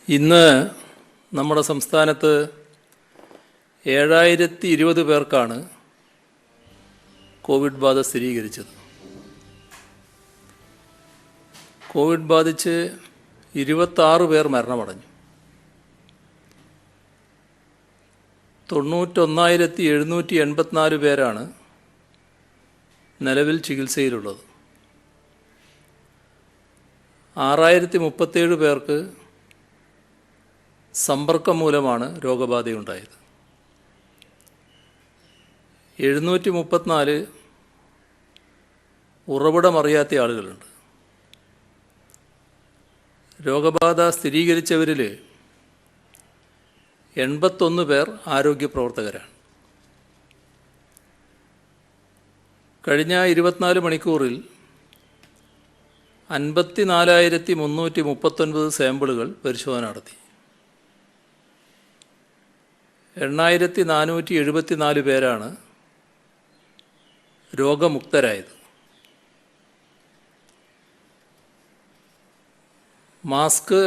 ഇന്ന് നമ്മുടെ സംസ്ഥാനത്ത് 7020 പേർക്കാണ് കോവിഡ് ബാധ സ്ഥിരീകരിച്ചത്. കോവിഡ് ബാധിച്ച് 26 പേർ മരണമടഞ്ഞു. 91,784 പേരാണ് നിലവിൽ ചികിത്സയിലുള്ളത്. 6037 പേർക്ക് സമ്പർക്കം മൂലമാണ് രോഗബാധയുണ്ടായത്. 734 ഉറവിടമറിയാത്ത ആളുകളുണ്ട്. രോഗബാധ സ്ഥിരീകരിച്ചവരിൽ 81 പേർ ആരോഗ്യ പ്രവർത്തകരാണ്. കഴിഞ്ഞ 24 മണിക്കൂറിൽ 54,339 സാമ്പിളുകൾ പരിശോധന നടത്തി. 8,474 പേരാണ് രോഗമുക്തരായത്. മാസ്ക്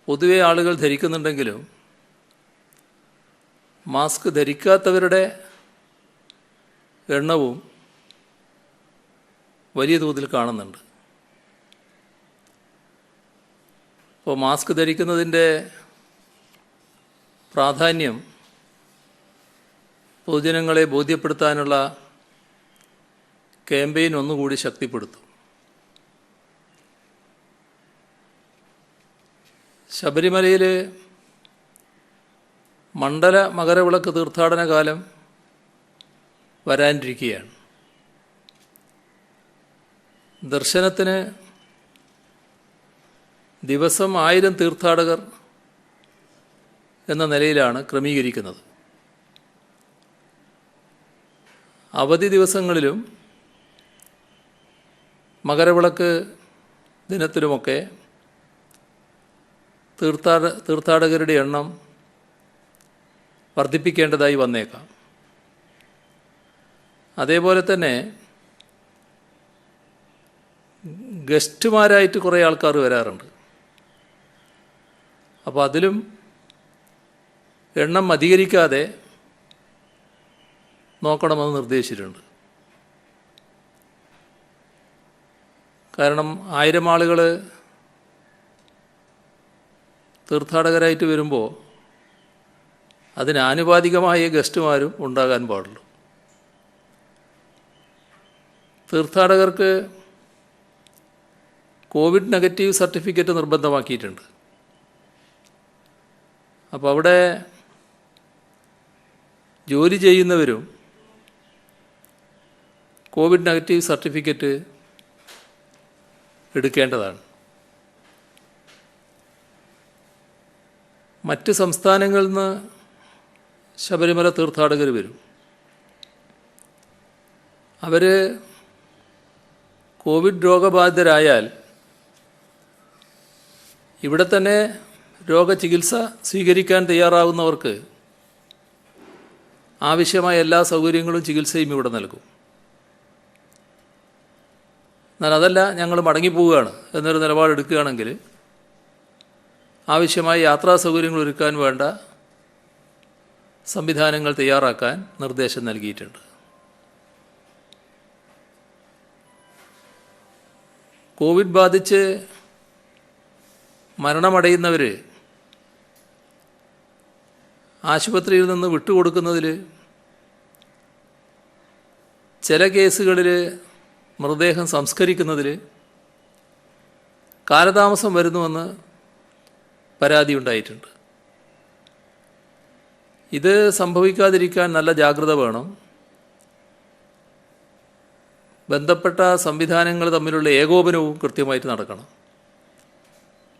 പൊതുവെ ആളുകൾ ധരിക്കുന്നുണ്ടെങ്കിലും മാസ്ക് ധരിക്കാത്തവരുടെ എണ്ണവും വലിയ തോതിൽ കാണുന്നുണ്ട്. അപ്പോൾ മാസ്ക് ധരിക്കുന്നതിൻ്റെ പ്രാധാന്യം പൊതുജനങ്ങളെ ബോധ്യപ്പെടുത്താനുള്ള ക്യാമ്പയിൻ ഒന്നുകൂടി ശക്തിപ്പെടുത്തും. ശബരിമലയിൽ മണ്ഡല മകരവിളക്ക് തീർത്ഥാടന കാലം വരാനിരിക്കുകയാണ്. ദർശനത്തിന് ദിവസം 1000 തീർത്ഥാടകർ എന്ന നിലയിലാണ് ക്രമീകരിക്കുന്നത്. അവധി ദിവസങ്ങളിലും മകരവിളക്ക് ദിനത്തിലുമൊക്കെ തീർത്ഥാടകരുടെ എണ്ണം വർദ്ധിപ്പിക്കേണ്ടതായി വന്നേക്കാം. അതേപോലെ തന്നെ ഗസ്റ്റുമാരായിട്ട് കുറേ ആൾക്കാർ വരാറുണ്ട്. അപ്പോൾ അതിലും എണ്ണം അധികരിക്കാതെ നോക്കണമെന്ന് നിർദ്ദേശിച്ചിട്ടുണ്ട്. കാരണം 1000 ആളുകൾ തീർത്ഥാടകരായിട്ട് വരുമ്പോൾ അതിനാനുപാതികമായ ഗസ്റ്റുമാരും ഉണ്ടാകാൻ പാടുള്ളൂ. തീർത്ഥാടകർക്ക് കോവിഡ് നെഗറ്റീവ് സർട്ടിഫിക്കറ്റ് നിർബന്ധമാക്കിയിട്ടുണ്ട്. അപ്പോൾ അവിടെ ജോലി ചെയ്യുന്നവരും കോവിഡ് നെഗറ്റീവ് സർട്ടിഫിക്കറ്റ് എടുക്കേണ്ടതാണ്. മറ്റ് സംസ്ഥാനങ്ങളിൽ നിന്ന് ശബരിമല തീർത്ഥാടകർ വരും. അവർ കോവിഡ് രോഗബാധിതരായാൽ ഇവിടെ തന്നെ രോഗചികിത്സ സ്വീകരിക്കാൻ തയ്യാറാവുന്നവർക്ക് ആവശ്യമായ എല്ലാ സൗകര്യങ്ങളും ചികിത്സയും ഇവിടെ നൽകും. എന്നാൽ അതല്ല, ഞങ്ങൾ മടങ്ങിപ്പോവുകയാണ് എന്നൊരു നിലപാടെടുക്കുകയാണെങ്കിൽ ആവശ്യമായ യാത്രാ സൗകര്യങ്ങൾ ഒരുക്കാൻ വേണ്ട സംവിധാനങ്ങൾ തയ്യാറാക്കാൻ നിർദ്ദേശം നൽകിയിട്ടുണ്ട്. കോവിഡ് ബാധിച്ച് മരണമടയുന്നവർ ആശുപത്രിയിൽ നിന്ന് വിട്ടുകൊടുക്കുന്നതിൽ ചില കേസുകളിൽ മൃതദേഹം സംസ്കരിക്കുന്നതിൽ കാലതാമസം വരുന്നുവെന്ന് പരാതി ഉണ്ടായിട്ടുണ്ട്. ഇത് സംഭവിക്കാതിരിക്കാൻ നല്ല ജാഗ്രത വേണം. ബന്ധപ്പെട്ട സംവിധാനങ്ങൾ തമ്മിലുള്ള ഏകോപനവും കൃത്യമായിട്ട് നടക്കണം.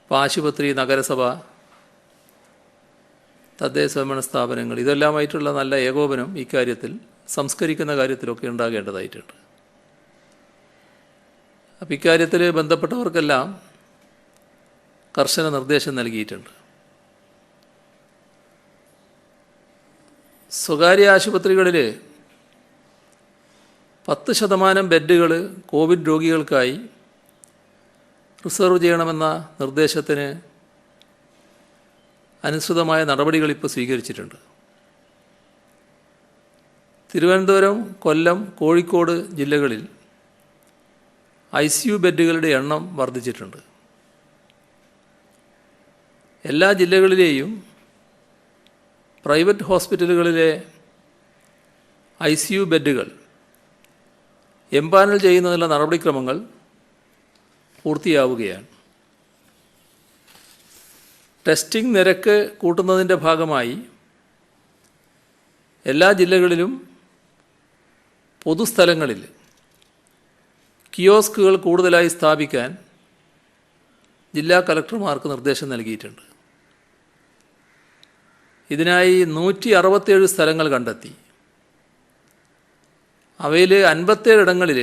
ഇപ്പോൾ ആശുപത്രി, നഗരസഭ, തദ്ദേശ സ്വയംഭരണ സ്ഥാപനങ്ങൾ ഇതെല്ലാമായിട്ടുള്ള നല്ല ഏകോപനം ഇക്കാര്യത്തിൽ സംസ്കരിക്കുന്ന കാര്യത്തിലൊക്കെ ഉണ്ടാകേണ്ടതായിട്ടുണ്ട്. അപ്പോൾ ഇക്കാര്യത്തിൽ ബന്ധപ്പെട്ടവർക്കെല്ലാം കർശന നിർദ്ദേശം നൽകിയിട്ടുണ്ട്. സ്വകാര്യ ആശുപത്രികളിൽ 10% ബെഡുകൾ കോവിഡ് രോഗികൾക്കായി റിസർവ് ചെയ്യണമെന്ന നിർദ്ദേശത്തിന് അനുസൃതമായ നടപടികൾ ഇപ്പോൾ സ്വീകരിച്ചിട്ടുണ്ട്. തിരുവനന്തപുരം, കൊല്ലം, കോഴിക്കോട് ജില്ലകളിൽ ICU ബെഡുകളുടെ എണ്ണം വർദ്ധിച്ചിട്ടുണ്ട്. എല്ലാ ജില്ലകളിലെയും പ്രൈവറ്റ് ഹോസ്പിറ്റലുകളിലെ ICU ബെഡുകൾ എംപാനൽ ചെയ്യുന്നതിനുള്ള നടപടിക്രമങ്ങൾ പൂർത്തിയാവുകയാണ്. ടെസ്റ്റിംഗ് നിരക്ക് കൂട്ടുന്നതിൻ്റെ ഭാഗമായി എല്ലാ ജില്ലകളിലും പൊതുസ്ഥലങ്ങളിൽ കിയോസ്കുകൾ കൂടുതലായി സ്ഥാപിക്കാൻ ജില്ലാ കലക്ടർമാർക്ക് നിർദ്ദേശം നൽകിയിട്ടുണ്ട്. ഇതിനായി 167 സ്ഥലങ്ങൾ കണ്ടെത്തി. അവയിൽ 57 ഇടങ്ങളിൽ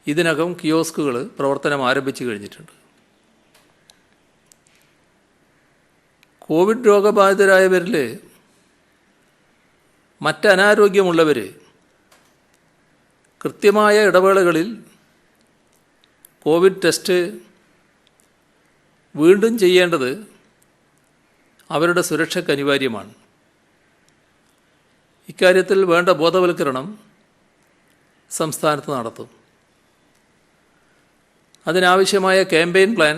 ഇതിനകം കിയോസ്കുകൾ പ്രവർത്തനം ആരംഭിച്ചു കഴിഞ്ഞിട്ടുണ്ട്. കോവിഡ് രോഗബാധിതരായവരിൽ മറ്റനാരോഗ്യമുള്ളവർ കൃത്യമായ ഇടവേളകളിൽ കോവിഡ് ടെസ്റ്റ് വീണ്ടും ചെയ്യേണ്ടത് അവരുടെ സുരക്ഷയ്ക്ക് അനിവാര്യമാണ്. ഇക്കാര്യത്തിൽ വേണ്ട ബോധവൽക്കരണം സംസ്ഥാനത്ത് നടത്തും. അതിനാവശ്യമായ ക്യാമ്പയിൻ പ്ലാൻ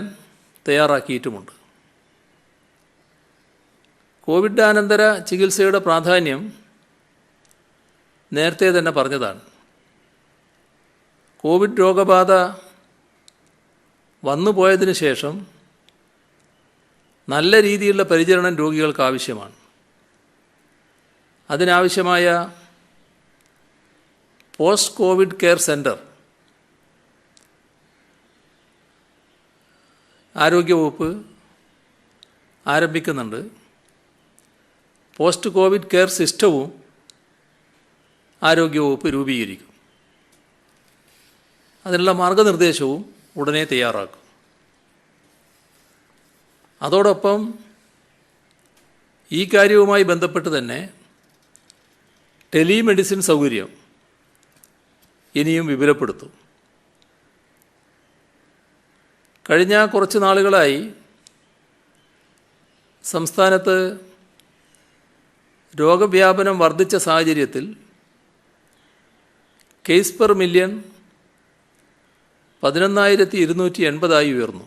തയ്യാറാക്കിയിട്ടുമുണ്ട്. കോവിഡാനന്തര ചികിത്സയുടെ പ്രാധാന്യം നേരത്തെ തന്നെ പറഞ്ഞതാണ്. കോവിഡ് രോഗബാധ വന്നുപോയതിനു ശേഷം നല്ല രീതിയിലുള്ള പരിചരണം രോഗികൾക്ക് ആവശ്യമാണ്. അതിനാവശ്യമായ പോസ്റ്റ് കോവിഡ് കെയർ സെൻറ്റർ ആരോഗ്യവകുപ്പ് ആരംഭിക്കുന്നുണ്ട്. പോസ്റ്റ് കോവിഡ് കെയർ സിസ്റ്റവും ആരോഗ്യവകുപ്പ് രൂപീകരിക്കും. അതിനുള്ള മാർഗനിർദ്ദേശവും ഉടനെ തയ്യാറാക്കും. അതോടൊപ്പം ഈ കാര്യവുമായി ബന്ധപ്പെട്ട് തന്നെ ടെലിമെഡിസിൻ സൗകര്യം ഇനിയും വിപുലപ്പെടുത്തും. കഴിഞ്ഞ കുറച്ച് നാളുകളായി സംസ്ഥാനത്ത് രോഗവ്യാപനം വർദ്ധിച്ച സാഹചര്യത്തിൽ കേസ് പെർ മില്യൺ 11,280 ഉയർന്നു.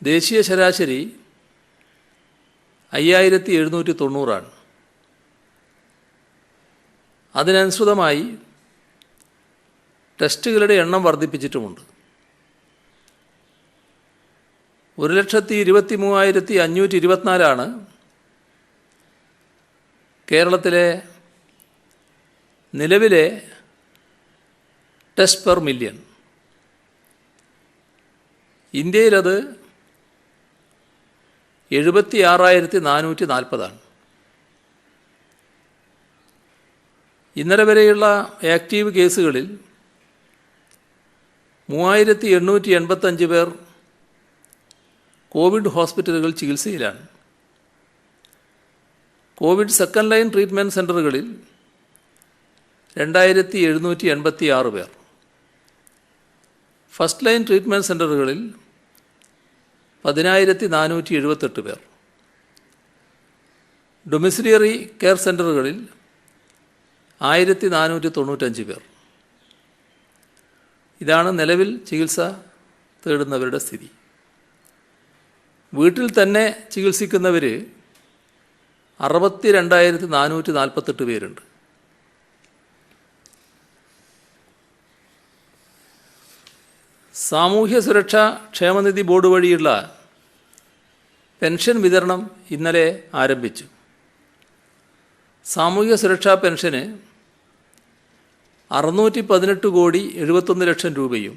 ദേശീയ ശരാശരി 5,790. അതിനനുസൃതമായി ടെസ്റ്റുകളുടെ എണ്ണം വർദ്ധിപ്പിച്ചിട്ടുമുണ്ട്. 1,23,524 കേരളത്തിലെ നിലവിലെ ടെസ്റ്റ് പെർ മില്യൺ. ഇന്ത്യയിലത് 76,440. ഇന്നലെ വരെയുള്ള ആക്റ്റീവ് കേസുകളിൽ 3,885 പേർ കോവിഡ് ഹോസ്പിറ്റലുകൾ ചികിത്സയിലാണ്. കോവിഡ് സെക്കൻഡ് ലൈൻ ട്രീറ്റ്മെൻറ്റ് സെൻ്ററുകളിൽ 2,786 പേർ. ഫസ്റ്റ് ലൈൻ ട്രീറ്റ്മെൻറ്റ് സെൻ്ററുകളിൽ 10,478 പേർ. ഡൊമിസിലിയറി കെയർ സെൻ്ററുകളിൽ 1,495 പേർ. ഇതാണ് നിലവിൽ ചികിത്സ തേടുന്നവരുടെ സ്ഥിതി. വീട്ടിൽ തന്നെ ചികിത്സിക്കുന്നവർ 62,448 പേരുണ്ട്. സാമൂഹ്യ സുരക്ഷാ ക്ഷേമനിധി ബോർഡ് വഴിയുള്ള പെൻഷൻ വിതരണം ഇന്നലെ ആരംഭിച്ചു. സാമൂഹ്യ സുരക്ഷാ പെൻഷന് 618,71,71,00,000 രൂപയും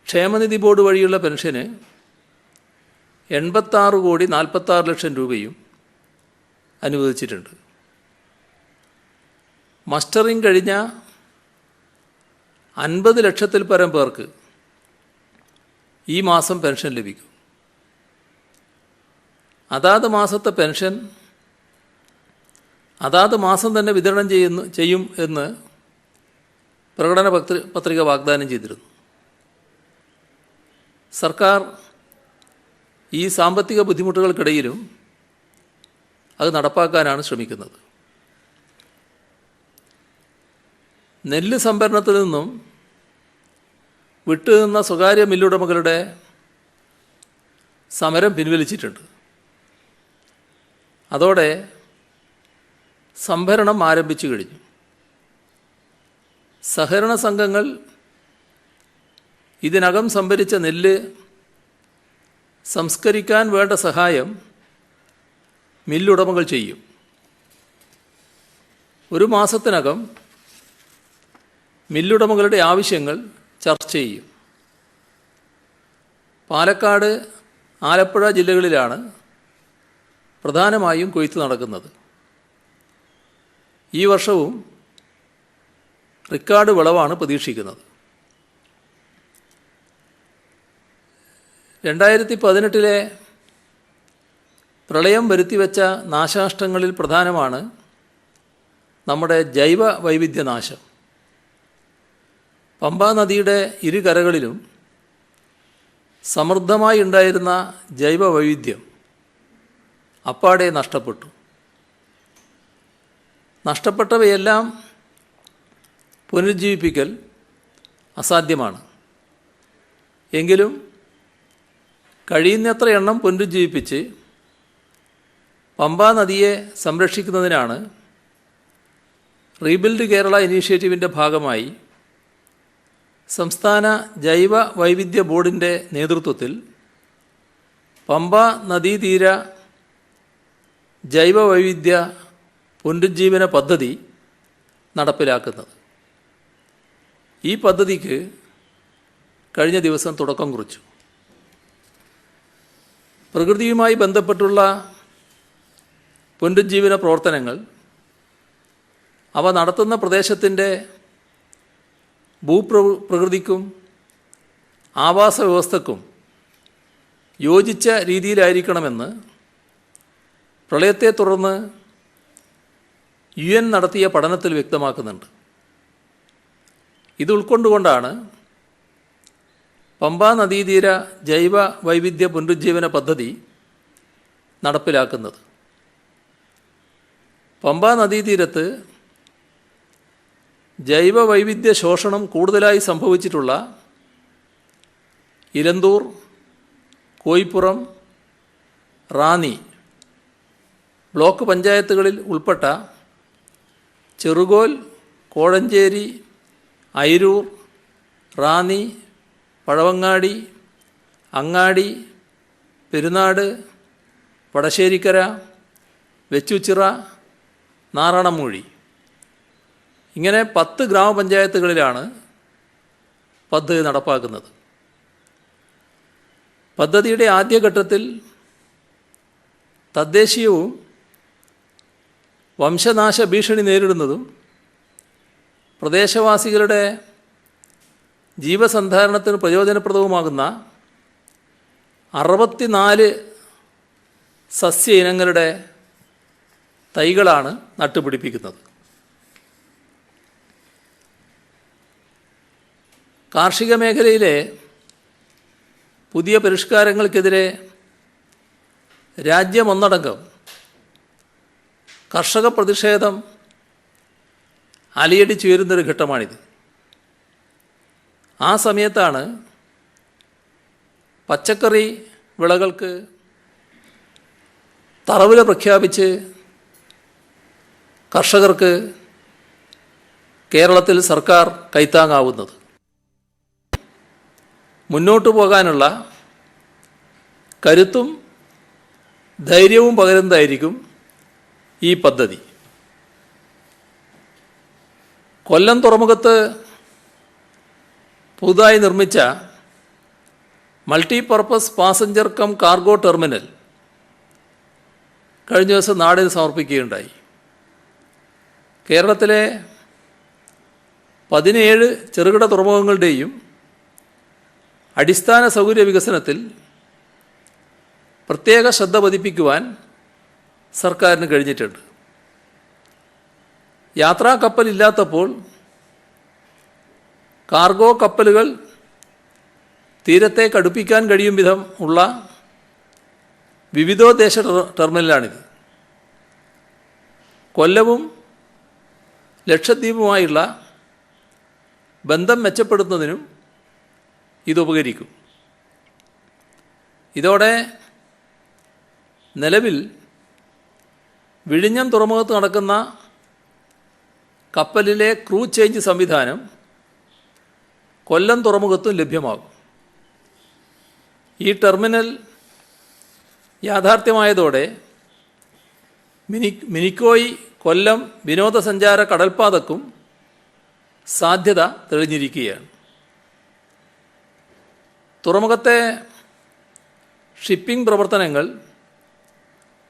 ക്ഷേമനിധി ബോർഡ് വഴിയുള്ള പെൻഷന് 86,46,00,000 രൂപയും അനുവദിച്ചിട്ടുണ്ട്. മസ്റ്ററിംഗ് കഴിഞ്ഞ 50 ലക്ഷത്തിൽ പരം പേർക്ക് ഈ മാസം പെൻഷൻ ലഭിക്കും. അതാത് മാസത്തെ പെൻഷൻ അതാത് മാസം തന്നെ വിതരണം ചെയ്യും എന്ന് പ്രകടന പത്രിക വാഗ്ദാനം ചെയ്തിരുന്നു. സർക്കാർ ഈ സാമ്പത്തിക ബുദ്ധിമുട്ടുകൾക്കിടയിലും അത് നടപ്പാക്കാനാണ് ശ്രമിക്കുന്നത്. നെല്ല് സംഭരണത്തിൽ നിന്നും വിട്ടുനിന്ന സ്വകാര്യ മില്ലുടമകളുടെ സമരം പിൻവലിച്ചിട്ടുണ്ട്. അതോടെ സംഭരണം ആരംഭിച്ചു കഴിഞ്ഞു. സഹകരണ സംഘങ്ങൾ ഇതിനകം സംഭരിച്ച നെല്ല് സംസ്കരിക്കാൻ വേണ്ട സഹായം മില്ലുടമകൾ ചെയ്യും. ഒരു മാസത്തിനകം മില്ലുടമകളുടെ ആവശ്യങ്ങൾ ചർച്ച ചെയ്യും. പാലക്കാട്, ആലപ്പുഴ ജില്ലകളിലാണ് പ്രധാനമായും കൊയ്ത്ത് നടക്കുന്നത്. ഈ വർഷവും റിക്കാർഡ് വിളവാണ് പ്രതീക്ഷിക്കുന്നത്. 2018 പ്രളയം വരുത്തിവെച്ച നാശനഷ്ടങ്ങളിൽ പ്രധാനമാണ് നമ്മുടെ ജൈവ വൈവിധ്യനാശം. പമ്പാ നദിയുടെ ഇരുകരകളിലും സമൃദ്ധമായി ഉണ്ടായിരുന്ന ജൈവ വൈവിധ്യം അപ്പാടെ നഷ്ടപ്പെട്ടു. നഷ്ടപ്പെട്ടവയെല്ലാം പുനരുജ്ജീവിപ്പിക്കൽ അസാധ്യമാണ്. എങ്കിലും കഴിയുന്നത്ര എണ്ണം പുനരുജ്ജീവിപ്പിച്ച് പമ്പാ നദിയെ സംരക്ഷിക്കുന്നതിനാണ് റീബിൽഡ് കേരള ഇനീഷ്യേറ്റീവിൻ്റെ ഭാഗമായി സംസ്ഥാന ജൈവ വൈവിധ്യ ബോർഡിൻ്റെ നേതൃത്വത്തിൽ പമ്പാ നദീതീര ജൈവ വൈവിധ്യ പുനരുജ്ജീവന പദ്ധതി നടപ്പിലാക്കുന്നത്. ഈ പദ്ധതിക്ക് കഴിഞ്ഞ ദിവസം തുടക്കം കുറിച്ചു. പ്രകൃതിയുമായി ബന്ധപ്പെട്ടുള്ള പുനരുജ്ജീവന പ്രവർത്തനങ്ങൾ അവ നടത്തുന്ന പ്രദേശത്തിൻ്റെ ഭൂപ്രകൃതിക്കും ആവാസ വ്യവസ്ഥക്കും യോജിച്ച രീതിയിലായിരിക്കണമെന്ന് പ്രളയത്തെ തുടർന്ന് UN നടത്തിയ പഠനത്തിൽ വ്യക്തമാക്കുന്നുണ്ട്. ഇത് ഉൾക്കൊണ്ടുകൊണ്ടാണ് പമ്പാ നദീതീര ജൈവ വൈവിധ്യ പുനരുജ്ജീവന പദ്ധതി നടപ്പിലാക്കുന്നത്. പമ്പാ നദീതീരത്ത് ജൈവ വൈവിധ്യ ശോഷണം കൂടുതലായി സംഭവിച്ചിട്ടുള്ള ഇലന്തൂർ, കോയിപ്പുറം, റാന്നി ബ്ലോക്ക് പഞ്ചായത്തുകളിൽ ഉൾപ്പെട്ട ചെറുകോൽ, കോഴഞ്ചേരി, അയിരൂർ, റാന്നി, പഴവങ്ങാടി, അങ്ങാടി, പെരുന്നാട്, വടശ്ശേരിക്കര, വെച്ചുച്ചിറ, നാറാണമൂഴി ഇങ്ങനെ 10 ഗ്രാമപഞ്ചായത്തുകളിലാണ് പദ്ധതി നടപ്പാക്കുന്നത്. പദ്ധതിയുടെ ആദ്യഘട്ടത്തിൽ തദ്ദേശീയവും വംശനാശ ഭീഷണി നേരിടുന്നതും പ്രദേശവാസികളുടെ ജീവസന്ധാരണത്തിന് പ്രയോജനപ്രദവുമാകുന്ന 64 സസ്യ ഇനങ്ങളുടെ തൈകളാണ് നട്ടുപിടിപ്പിക്കുന്നത്. കാർഷിക മേഖലയിലെ പുതിയ പരിഷ്കാരങ്ങൾക്കെതിരെ രാജ്യമൊന്നടങ്കം കർഷക പ്രതിഷേധം അലയടിച്ചുയരുന്നൊരു ഘട്ടമാണിത്. ആ സമയത്താണ് പച്ചക്കറി വിളകൾക്ക് തറവില പ്രഖ്യാപിച്ച് കർഷകർക്ക് കേരളത്തിൽ സർക്കാർ കൈത്താങ്ങാവുന്നത്. മുന്നോട്ടു പോകാനുള്ള കരുത്തും ധൈര്യവും പകരുന്നതായിരിക്കും ഈ പദ്ധതി. കൊല്ലം തുറമുഖത്ത് പുതുതായി നിർമ്മിച്ച multipurpose passenger come cargo terminal കഴിഞ്ഞ ദിവസം നാടിന് സമർപ്പിക്കുകയുണ്ടായി. കേരളത്തിലെ 17 ചെറുകിട തുറമുഖങ്ങളുടെയും അടിസ്ഥാന സൗകര്യ വികസനത്തിൽ പ്രത്യേക ശ്രദ്ധ പതിപ്പിക്കുവാൻ സർക്കാരിന് കഴിഞ്ഞിട്ടുണ്ട്. യാത്രാ കപ്പലില്ലാത്തപ്പോൾ കാർഗോ കപ്പലുകൾ തീരത്തെ കടുപ്പിക്കാൻ കഴിയും വിധം ഉള്ള വിവിധോദ്ദേശ ടെർമിനലാണിത്. കൊല്ലവും ലക്ഷദ്വീപുമായുള്ള ബന്ധം മെച്ചപ്പെടുത്തുന്നതിനും ഇതുപകരിക്കും. ഇതോടെ നിലവിൽ വിഴിഞ്ഞം തുറമുഖത്ത് നടക്കുന്ന കപ്പലിലെ ക്രൂ ചേഞ്ച് സംവിധാനം കൊല്ലം തുറമുഖത്തും ലഭ്യമാകും. ഈ ടെർമിനൽ യാഥാർത്ഥ്യമായതോടെ മിനിക്കോയ് കൊല്ലം വിനോദസഞ്ചാര കടൽപ്പാതക്കും സാധ്യത തെളിഞ്ഞിരിക്കുകയാണ്. തുറമുഖത്തെ ഷിപ്പിംഗ് പ്രവർത്തനങ്ങൾ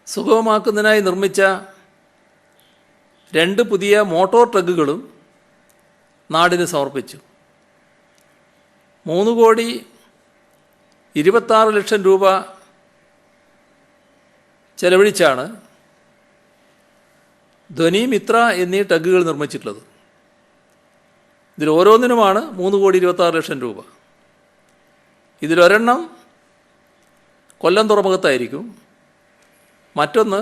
സുഗമമാക്കുന്നതിനായി നിർമ്മിച്ച 2 പുതിയ മോട്ടോർ ട്രക്കുകളും നാടിന് സമർപ്പിച്ചു. 3,26,00,000 രൂപ ചെലവഴിച്ചാണ് ധ്വനി, മിത്ര എന്നീ ടഗുകൾ നിർമ്മിച്ചിട്ടുള്ളത്. ഇതിൽ ഓരോന്നിനുമാണ് 3,26,00,000 രൂപ. ഇതിലൊരെണ്ണം കൊല്ലം തുറമുഖത്തായിരിക്കും, മറ്റൊന്ന്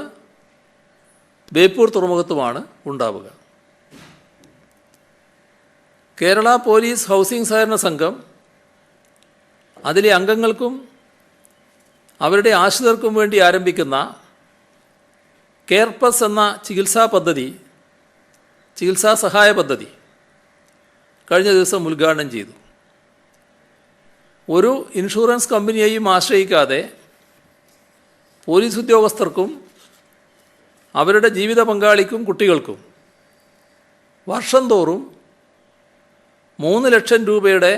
ബേപ്പൂർ തുറമുഖത്തുമാണ് ഉണ്ടാവുക. കേരള പോലീസ് ഹൗസിംഗ് സഹകരണ സംഘം അതിലെ അംഗങ്ങൾക്കും അവരുടെ ആശ്രിതർക്കും വേണ്ടി ആരംഭിക്കുന്ന കെയർ പ്ലസ് എന്ന ചികിത്സാ സഹായ പദ്ധതി കഴിഞ്ഞ ദിവസം ഉദ്ഘാടനം ചെയ്തു. ഒരു ഇൻഷുറൻസ് കമ്പനിയെയും ആശ്രയിക്കാതെ പോലീസ് ഉദ്യോഗസ്ഥർക്കും അവരുടെ ജീവിത പങ്കാളിക്കും കുട്ടികൾക്കും വർഷം തോറും 3 ലക്ഷം രൂപയുടെ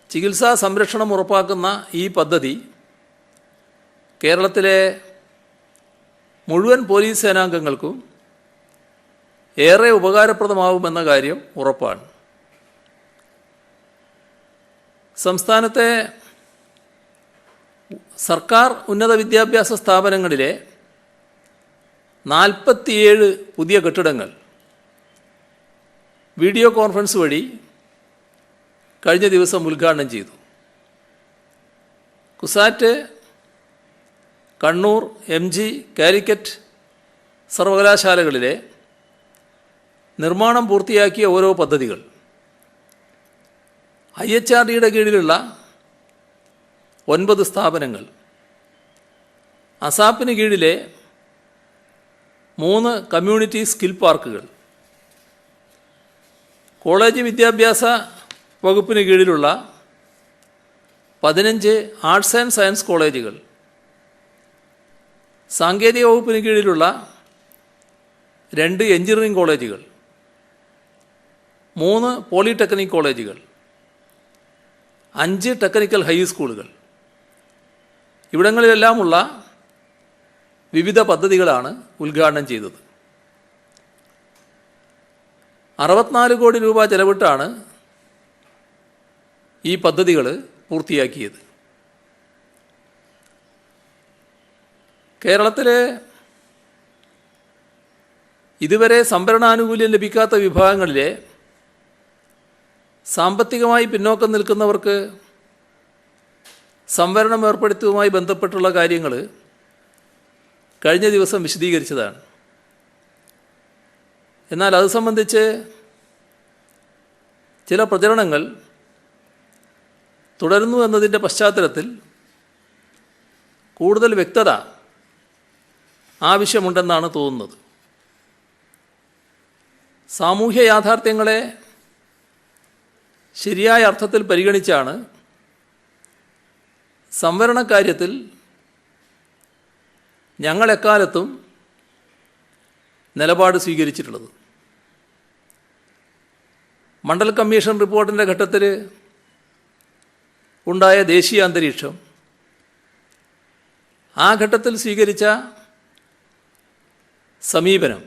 ചികിത്സാ സംരക്ഷണം ഉറപ്പാക്കുന്ന ഈ പദ്ധതി കേരളത്തിലെ മുഴുവൻ പോലീസ് സേനാംഗങ്ങൾക്കും ഏറെ ഉപകാരപ്രദമാവുമെന്ന കാര്യം ഉറപ്പാണ്. സംസ്ഥാനത്തെ സർക്കാർ ഉന്നത വിദ്യാഭ്യാസ സ്ഥാപനങ്ങളിലെ 47 പുതിയ കെട്ടിടങ്ങൾ വീഡിയോ കോൺഫറൻസ് വഴി കഴിഞ്ഞ ദിവസം ഉദ്ഘാടനം ചെയ്തു. കുസാറ്റ്, കണ്ണൂർ, MG, കാലിക്കറ്റ് സർവകലാശാലകളിലെ നിർമ്മാണം പൂർത്തിയാക്കിയ ഓരോ പദ്ധതികൾ IHRDയുടെ കീഴിലുള്ള 9 സ്ഥാപനങ്ങൾ, അസാപ്പിന് കീഴിലെ 3 കമ്മ്യൂണിറ്റി സ്കിൽ പാർക്കുകൾ, കോളേജ് വിദ്യാഭ്യാസ വകുപ്പിന് കീഴിലുള്ള 15 ആർട്സ് ആൻഡ് സയൻസ് കോളേജുകൾ, സാങ്കേതിക വകുപ്പിന് കീഴിലുള്ള 2 എഞ്ചിനീയറിംഗ് കോളേജുകൾ, 3 പോളിടെക്നിക് കോളേജുകൾ, 5 ടെക്നിക്കൽ ഹൈസ്കൂളുകൾ, ഇവിടങ്ങളിലെല്ലാമുള്ള വിവിധ പദ്ധതികളാണ് ഉദ്ഘാടനം ചെയ്തത്. 64 കോടി രൂപ ചെലവിട്ടാണ് ഈ പദ്ധതികൾ പൂർത്തിയാക്കിയത്. കേരളത്തിലെ ഇതുവരെ സംവരണാനുകൂല്യം ലഭിക്കാത്ത വിഭാഗങ്ങളിലെ സാമ്പത്തികമായി പിന്നോക്കം നിൽക്കുന്നവർക്ക് സംവരണം ഏർപ്പെടുത്തുന്നതുമായി ബന്ധപ്പെട്ടുള്ള കാര്യങ്ങൾ കഴിഞ്ഞ ദിവസം വിശദീകരിച്ചതാണ്. എന്നാൽ അത് സംബന്ധിച്ച് ചില പ്രചരണങ്ങൾ തുടരുന്നു എന്നതിൻ്റെ പശ്ചാത്തലത്തിൽ കൂടുതൽ വ്യക്തത ആവശ്യമുണ്ടെന്നാണ് തോന്നുന്നത്. സാമൂഹ്യ യാഥാർത്ഥ്യങ്ങളെ ശരിയായ അർത്ഥത്തിൽ പരിഗണിച്ചാണ് സംവരണ കാര്യത്തിൽ ഞങ്ങൾ എക്കാലത്തും നിലപാട് സ്വീകരിച്ചിട്ടുള്ളത്. മണ്ഡൽ കമ്മീഷൻ റിപ്പോർട്ടിൻ്റെ ഘട്ടത്തിൽ ഉണ്ടായ ദേശീയ അന്തരീക്ഷം, ആ ഘട്ടത്തിൽ സ്വീകരിച്ച സമീപനം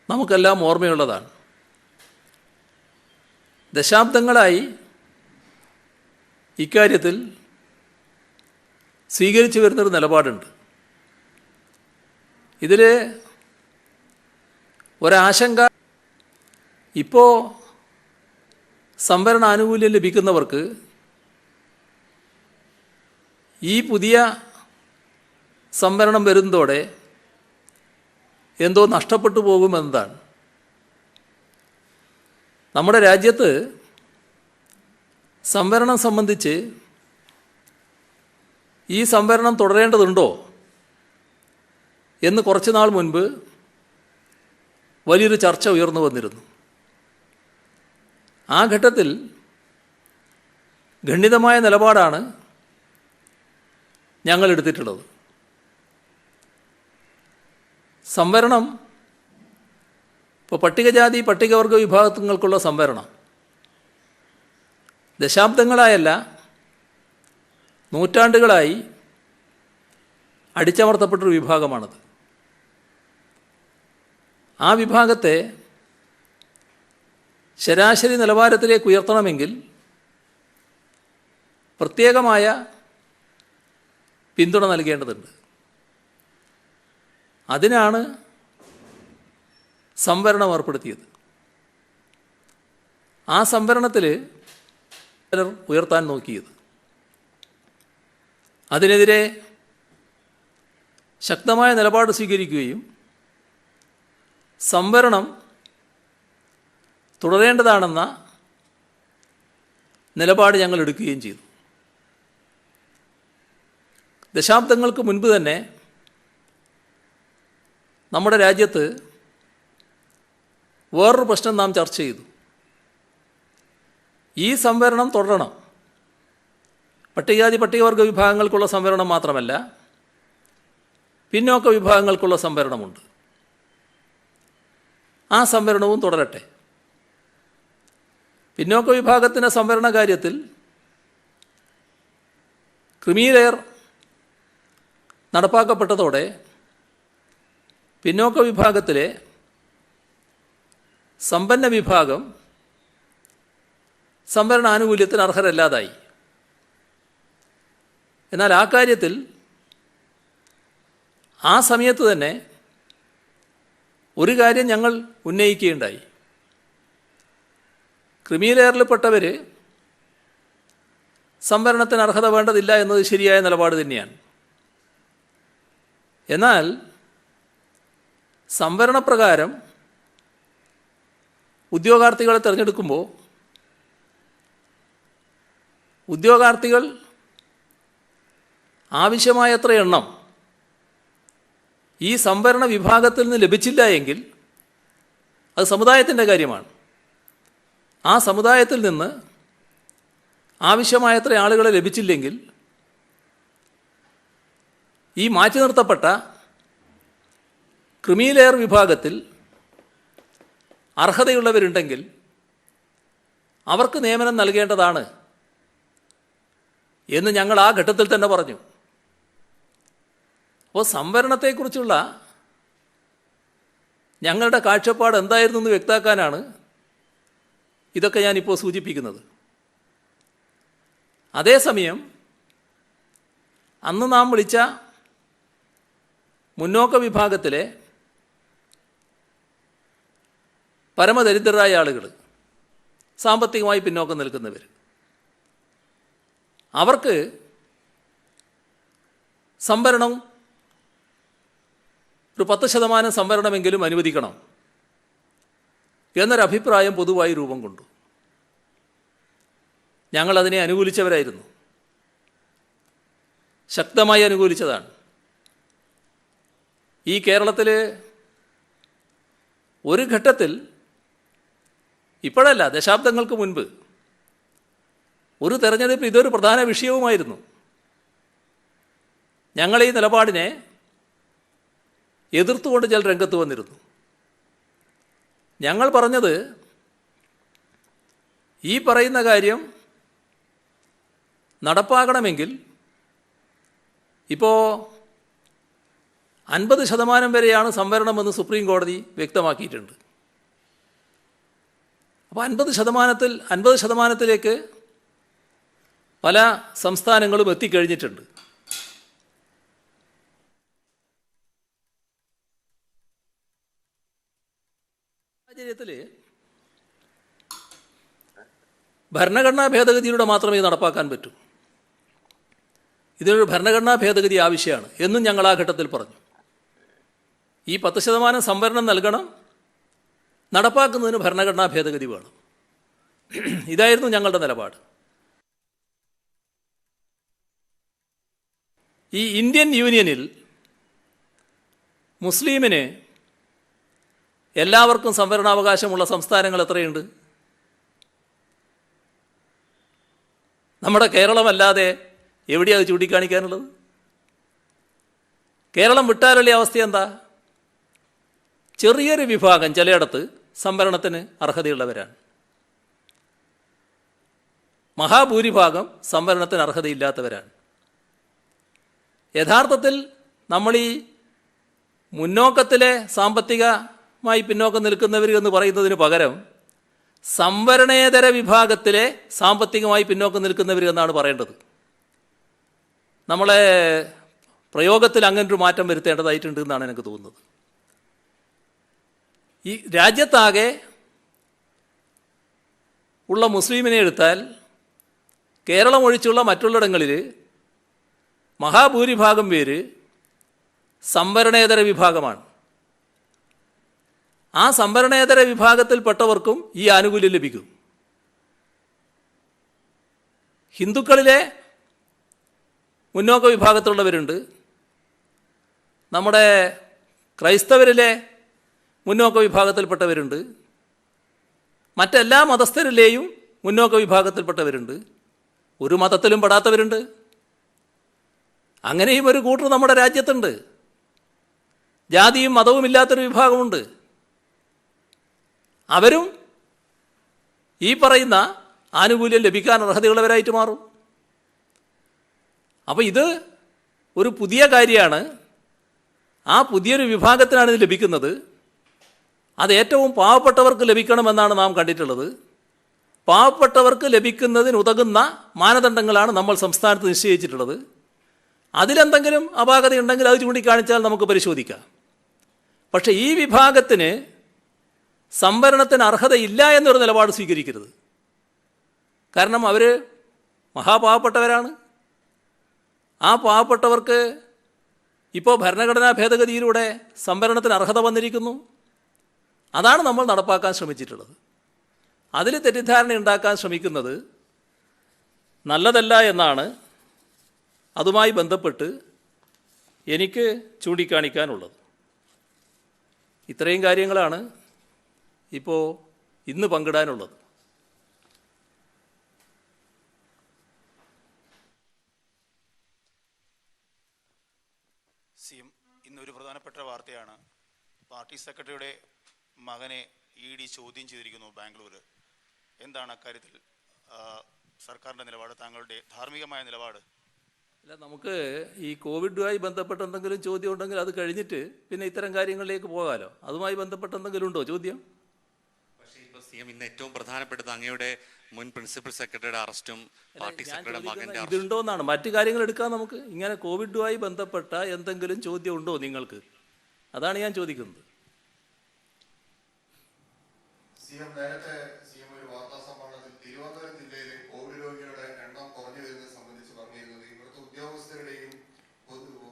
നമുക്കെല്ലാം ഓർമ്മയുള്ളതാണ്. ദശാബ്ദങ്ങളായി ഇക്കാര്യത്തിൽ സ്വീകരിച്ചു വരുന്നൊരു നിലപാടുണ്ട്. ഇതിൽ ഒരാശങ്ക, ഇപ്പോൾ സംവരണ ആനുകൂല്യം ലഭിക്കുന്നവർക്ക് ഈ പുതിയ സംവരണം വരുന്നതോടെ എന്തോ നഷ്ടപ്പെട്ടു പോകുമെന്നതാണ്. നമ്മുടെ രാജ്യത്ത് സംവരണം സംബന്ധിച്ച് ഈ സംവരണം തുടരേണ്ടതുണ്ടോ എന്ന് കുറച്ച് നാൾ മുൻപ് വലിയൊരു ചർച്ച ഉയർന്നു വന്നിരുന്നു. ആ ഘട്ടത്തിൽ ഖണ്ഡിതമായ നിലപാടാണ് ഞങ്ങൾ എടുത്തിട്ടുള്ളത്. സംവരണം ഇപ്പോൾ പട്ടികജാതി പട്ടികവർഗ വിഭാഗങ്ങൾക്കുള്ള സംവരണം ദശാബ്ദങ്ങളായല്ല നൂറ്റാണ്ടുകളായി അടിച്ചമർത്തപ്പെട്ടൊരു വിഭാഗമാണത്. ആ വിഭാഗത്തെ ശരാശരി നിലവാരത്തിലേക്ക് ഉയർത്തണമെങ്കിൽ പ്രത്യേകമായ പിന്തുണ നൽകേണ്ടതുണ്ട്. അതിനാണ് സംവരണം ഏർപ്പെടുത്തിയത്. ആ സംവരണത്തിൽ ഉയർത്താൻ നോക്കിയത്. അതിനെതിരെ ശക്തമായ നിലപാട് സ്വീകരിക്കുകയും സംവരണം തുടരേണ്ടതാണെന്ന നിലപാട് ഞങ്ങൾ എടുക്കുകയും ചെയ്തു. ദശാബ്ദങ്ങൾക്ക് മുൻപ് തന്നെ നമ്മുടെ രാജ്യത്ത് വേറൊരു പ്രശ്നം നാം ചർച്ച ചെയ്തു. ഈ സംവരണം തുടരണം. പട്ടികജാതി പട്ടികവർഗ വിഭാഗങ്ങൾക്കുള്ള സംവരണം മാത്രമല്ല, പിന്നോക്ക വിഭാഗങ്ങൾക്കുള്ള സംവരണമുണ്ട്. ആ സംവരണവും തുടരട്ടെ. പിന്നോക്ക വിഭാഗത്തിൻ്റെ സംവരണ കാര്യത്തിൽ ക്രീമി ലെയർ നടപ്പാക്കപ്പെട്ടതോടെ പിന്നോക്ക വിഭാഗത്തിലെ സമ്പന്ന വിഭാഗം സംവരണ ആനുകൂല്യത്തിന് അർഹരല്ലാതായി. എന്നാൽ ആ കാര്യത്തിൽ ആ സമയത്ത് തന്നെ ഒരു കാര്യം ഞങ്ങൾ ഉന്നയിക്കുകയുണ്ടായി. ക്രീമി ലെയറിൽപ്പെട്ടവർ സംവരണത്തിന് അർഹത വേണ്ടതില്ല എന്നത് ശരിയായ നിലപാട് തന്നെയാണ്. എന്നാൽ സംവരണപ്രകാരം ഉദ്യോഗാർത്ഥികളെ തിരഞ്ഞെടുക്കുമ്പോൾ ഉദ്യോഗാർത്ഥികൾ ആവശ്യമായത്ര എണ്ണം ഈ സംവരണ വിഭാഗത്തിൽ നിന്ന് ലഭിച്ചില്ല എങ്കിൽ അത് സമുദായത്തിൻ്റെ കാര്യമാണ്. ആ സമുദായത്തിൽ നിന്ന് ആവശ്യമായത്ര ആളുകളെ ലഭിച്ചില്ലെങ്കിൽ ഈ മാറ്റി നിർത്തപ്പെട്ട ക്രീമി ലെയർ വിഭാഗത്തിൽ അർഹതയുള്ളവരുണ്ടെങ്കിൽ അവർക്ക് നിയമനം നൽകേണ്ടതാണ് എന്ന് ഞങ്ങൾ ആ ഘട്ടത്തിൽ തന്നെ പറഞ്ഞു. അപ്പോൾ സംവരണത്തെക്കുറിച്ചുള്ള ഞങ്ങളുടെ കാഴ്ചപ്പാട് എന്തായിരുന്നു എന്ന് വ്യക്തമാക്കാനാണ് ഇതൊക്കെ ഞാനിപ്പോൾ സൂചിപ്പിക്കുന്നത്. അതേസമയം അന്ന് നാം വിളിച്ച മുന്നോക്ക വിഭാഗത്തിലെ പരമദരിദ്രരായ ആളുകൾ, സാമ്പത്തികമായി പിന്നോക്കം നിൽക്കുന്നവർ, അവർക്ക് സംവരണം ഒരു 10% സംവരണമെങ്കിലും അനുവദിക്കണം എന്നൊരഭിപ്രായം പൊതുവായി രൂപം കൊണ്ടു. ഞങ്ങളതിനെ അനുകൂലിച്ചവരായിരുന്നു, ശക്തമായി അനുകൂലിച്ചതാണ്. ഈ കേരളത്തിൽ ഒരു ഘട്ടത്തിൽ, ഇപ്പോഴല്ല, ദശാബ്ദങ്ങൾക്ക് മുൻപ് ഒരു തെരഞ്ഞെടുപ്പ് ഇതൊരു പ്രധാന വിഷയവുമായിരുന്നു. ഞങ്ങൾ ഈ നിലപാടിനെ എതിർത്തുകൊണ്ട് ചില രംഗത്ത് വന്നിരുന്നു. ഞങ്ങൾ പറഞ്ഞത് ഈ പറയുന്ന കാര്യം നടപ്പാക്കണമെങ്കിൽ ഇപ്പോൾ 50% വരെയാണ് സംവരണമെന്ന് സുപ്രീം കോടതി വ്യക്തമാക്കിയിട്ടുണ്ട്. അപ്പോൾ 50%-ത്തിലേക്ക് പല സംസ്ഥാനങ്ങളും എത്തിക്കഴിഞ്ഞിട്ടുണ്ട്. സാഹചര്യത്തിൽ ഭരണഘടനാ ഭേദഗതിയിലൂടെ മാത്രമേ നടപ്പാക്കാൻ പറ്റൂ. ഇതിനൊരു ഭരണഘടനാ ഭേദഗതി ആവശ്യമാണ് എന്നും ഞങ്ങൾ ആ ഘട്ടത്തിൽ പറഞ്ഞു. ഈ 10% സംവരണം നൽകണം, നടപ്പാക്കുന്നതിന് ഭരണഘടനാ ഭേദഗതി വേണം. ഇതായിരുന്നു ഞങ്ങളുടെ നിലപാട്. ഈ ഇന്ത്യൻ യൂണിയനിൽ മുസ്ലിമിന് എല്ലാവർക്കും സംവരണാവകാശമുള്ള സംസ്ഥാനങ്ങൾ എത്രയുണ്ട്? നമ്മുടെ കേരളമല്ലാതെ എവിടെയാണ് അത് ചൂണ്ടിക്കാണിക്കാനുള്ളത്? കേരളം വിട്ടാലുള്ള അവസ്ഥ എന്താ? ചെറിയൊരു വിഭാഗം ചിലയിടത്ത് സംവരണത്തിന് അർഹതയുള്ളവരാണ്. മഹാഭൂരിഭാഗം സംവരണത്തിന് അർഹതയില്ലാത്തവരാണ്. യഥാർത്ഥത്തിൽ നമ്മൾ ഈ മുന്നോക്കത്തിലെ സാമ്പത്തികമായി പിന്നോക്കം നിൽക്കുന്നവർ എന്ന് പറയുന്നതിന് പകരം സംവരണേതര വിഭാഗത്തിലെ സാമ്പത്തികമായി പിന്നോക്കം നിൽക്കുന്നവർ എന്നാണ് പറയേണ്ടത്. നമ്മളെ പ്രയോഗത്തിൽ അങ്ങനൊരു മാറ്റം വരുത്തേണ്ടതായിട്ടുണ്ട് എന്നാണ് എനിക്ക് തോന്നുന്നത്. ഈ രാജ്യത്താകെ ഉള്ള മുസ്ലിമിനെ എടുത്താൽ കേരളം ഒഴിച്ചുള്ള മറ്റുള്ളിടങ്ങളിൽ മഹാഭൂരിഭാഗം പേര് സംവരണേതര വിഭാഗമാണ്. ആ സംവരണേതര വിഭാഗത്തിൽപ്പെട്ടവർക്കും ഈ ആനുകൂല്യം ലഭിക്കും. ഹിന്ദുക്കളിലെ മുന്നോക്ക വിഭാഗത്തിലുള്ളവരുണ്ട്, നമ്മുടെ ക്രൈസ്തവരിലെ മുന്നോക്ക വിഭാഗത്തിൽപ്പെട്ടവരുണ്ട്, മറ്റെല്ലാ മതസ്ഥരിലെയും മുന്നോക്ക വിഭാഗത്തിൽപ്പെട്ടവരുണ്ട്, ഒരു മതത്തിലും പെടാത്തവരുണ്ട്. അങ്ങനെയും ഒരു കൂട്ടർ നമ്മുടെ രാജ്യത്തുണ്ട്. ജാതിയും മതവും ഇല്ലാത്തൊരു വിഭാഗമുണ്ട്. അവരും ഈ പറയുന്ന ആനുകൂല്യം ലഭിക്കാൻ അർഹതയുള്ളവരായിട്ട് മാറും. അപ്പോൾ ഇത് ഒരു പുതിയ കാര്യമാണ്. ആ പുതിയൊരു വിഭാഗത്തിനാണ് ഇത് ലഭിക്കുന്നത്. അത് ഏറ്റവും പാവപ്പെട്ടവർക്ക് ലഭിക്കണമെന്നാണ് നാം കണ്ടിട്ടുള്ളത്. പാവപ്പെട്ടവർക്ക് ലഭിക്കുന്നതിനുതകുന്ന മാനദണ്ഡങ്ങളാണ് നമ്മൾ സംസ്ഥാനത്ത് നിശ്ചയിച്ചിട്ടുള്ളത്. അതിലെന്തെങ്കിലും അപാകതയുണ്ടെങ്കിൽ അത് ചൂണ്ടിക്കാണിച്ചാൽ നമുക്ക് പരിശോധിക്കാം. പക്ഷേ ഈ വിഭാഗത്തിന് സംവരണത്തിന് അർഹതയില്ല എന്നൊരു നിലപാട് സ്വീകരിക്കരുത്. കാരണം അവർ മഹാപാവപ്പെട്ടവരാണ്. ആ പാവപ്പെട്ടവർക്ക് ഇപ്പോൾ ഭരണഘടനാ ഭേദഗതിയിലൂടെ സംവരണത്തിന് അർഹത വന്നിരിക്കുന്നു. അതാണ് നമ്മൾ നടപ്പാക്കാൻ ശ്രമിച്ചിട്ടുള്ളത്. അതിൽ തെറ്റിദ്ധാരണ ഉണ്ടാക്കാൻ ശ്രമിക്കുന്നത് നല്ലതല്ല എന്നാണ് അതുമായി ബന്ധപ്പെട്ട് എനിക്ക് ചൂണ്ടിക്കാണിക്കാനുള്ളത്. ഇത്രയും കാര്യങ്ങളാണ് ഇപ്പോൾ ഇന്ന് പങ്കിടാനുള്ളത്. സിഎം, ഇന്നൊരു പ്രധാനപ്പെട്ട വാർത്തയാണ്. പാർട്ടി സെക്രട്ടറിയുടെ മകനെ ED ചോദ്യം ചെയ്തിരിക്കുന്നു ബാംഗ്ലൂർ. എന്താണ് അക്കാര്യത്തിൽ സർക്കാരിൻ്റെ നിലപാട്, താങ്കളുടെ ധാർമ്മികമായ നിലപാട്? അല്ല, നമുക്ക് ഈ കോവിഡുമായി ബന്ധപ്പെട്ട എന്തെങ്കിലും ചോദ്യം ഉണ്ടെങ്കിൽ അത് കഴിഞ്ഞിട്ട് പിന്നെ ഇത്തരം കാര്യങ്ങളിലേക്ക് പോകാമല്ലോ. അതുമായി ബന്ധപ്പെട്ട എന്തെങ്കിലും ഉണ്ടോ ചോദ്യം? പക്ഷേ ഇപ്പോൾ സിഎം ഇന്ന് ഏറ്റവും പ്രധാനപ്പെട്ടത് അങ്ങയുടെ മുൻ പ്രിൻസിപ്പൽ സെക്രട്ടറിയുടെ അറസ്റ്റും പാർട്ടി സെക്രട്ടറിയുടെ മകന്റെ ഇതുണ്ടോന്നാണ്. മറ്റു കാര്യങ്ങൾ എടുക്കാൻ നമുക്ക്. ഇങ്ങനെ കോവിഡുമായി ബന്ധപ്പെട്ട എന്തെങ്കിലും ചോദ്യം ഉണ്ടോ നിങ്ങൾക്ക്? അതാണ് ഞാൻ ചോദിക്കുന്നത്. നേരത്തെ സിഎം ഒരു വാർത്താ സമ്മേളനത്തിൽ തിരുവനന്തപുരം ജില്ലയിൽ കോവിഡ് രോഗികളുടെ എണ്ണം കുറഞ്ഞു വരുന്നത് സംബന്ധിച്ച് പറഞ്ഞിരുന്നത് ഇവിടുത്തെ ഉദ്യോഗസ്ഥരുടെയും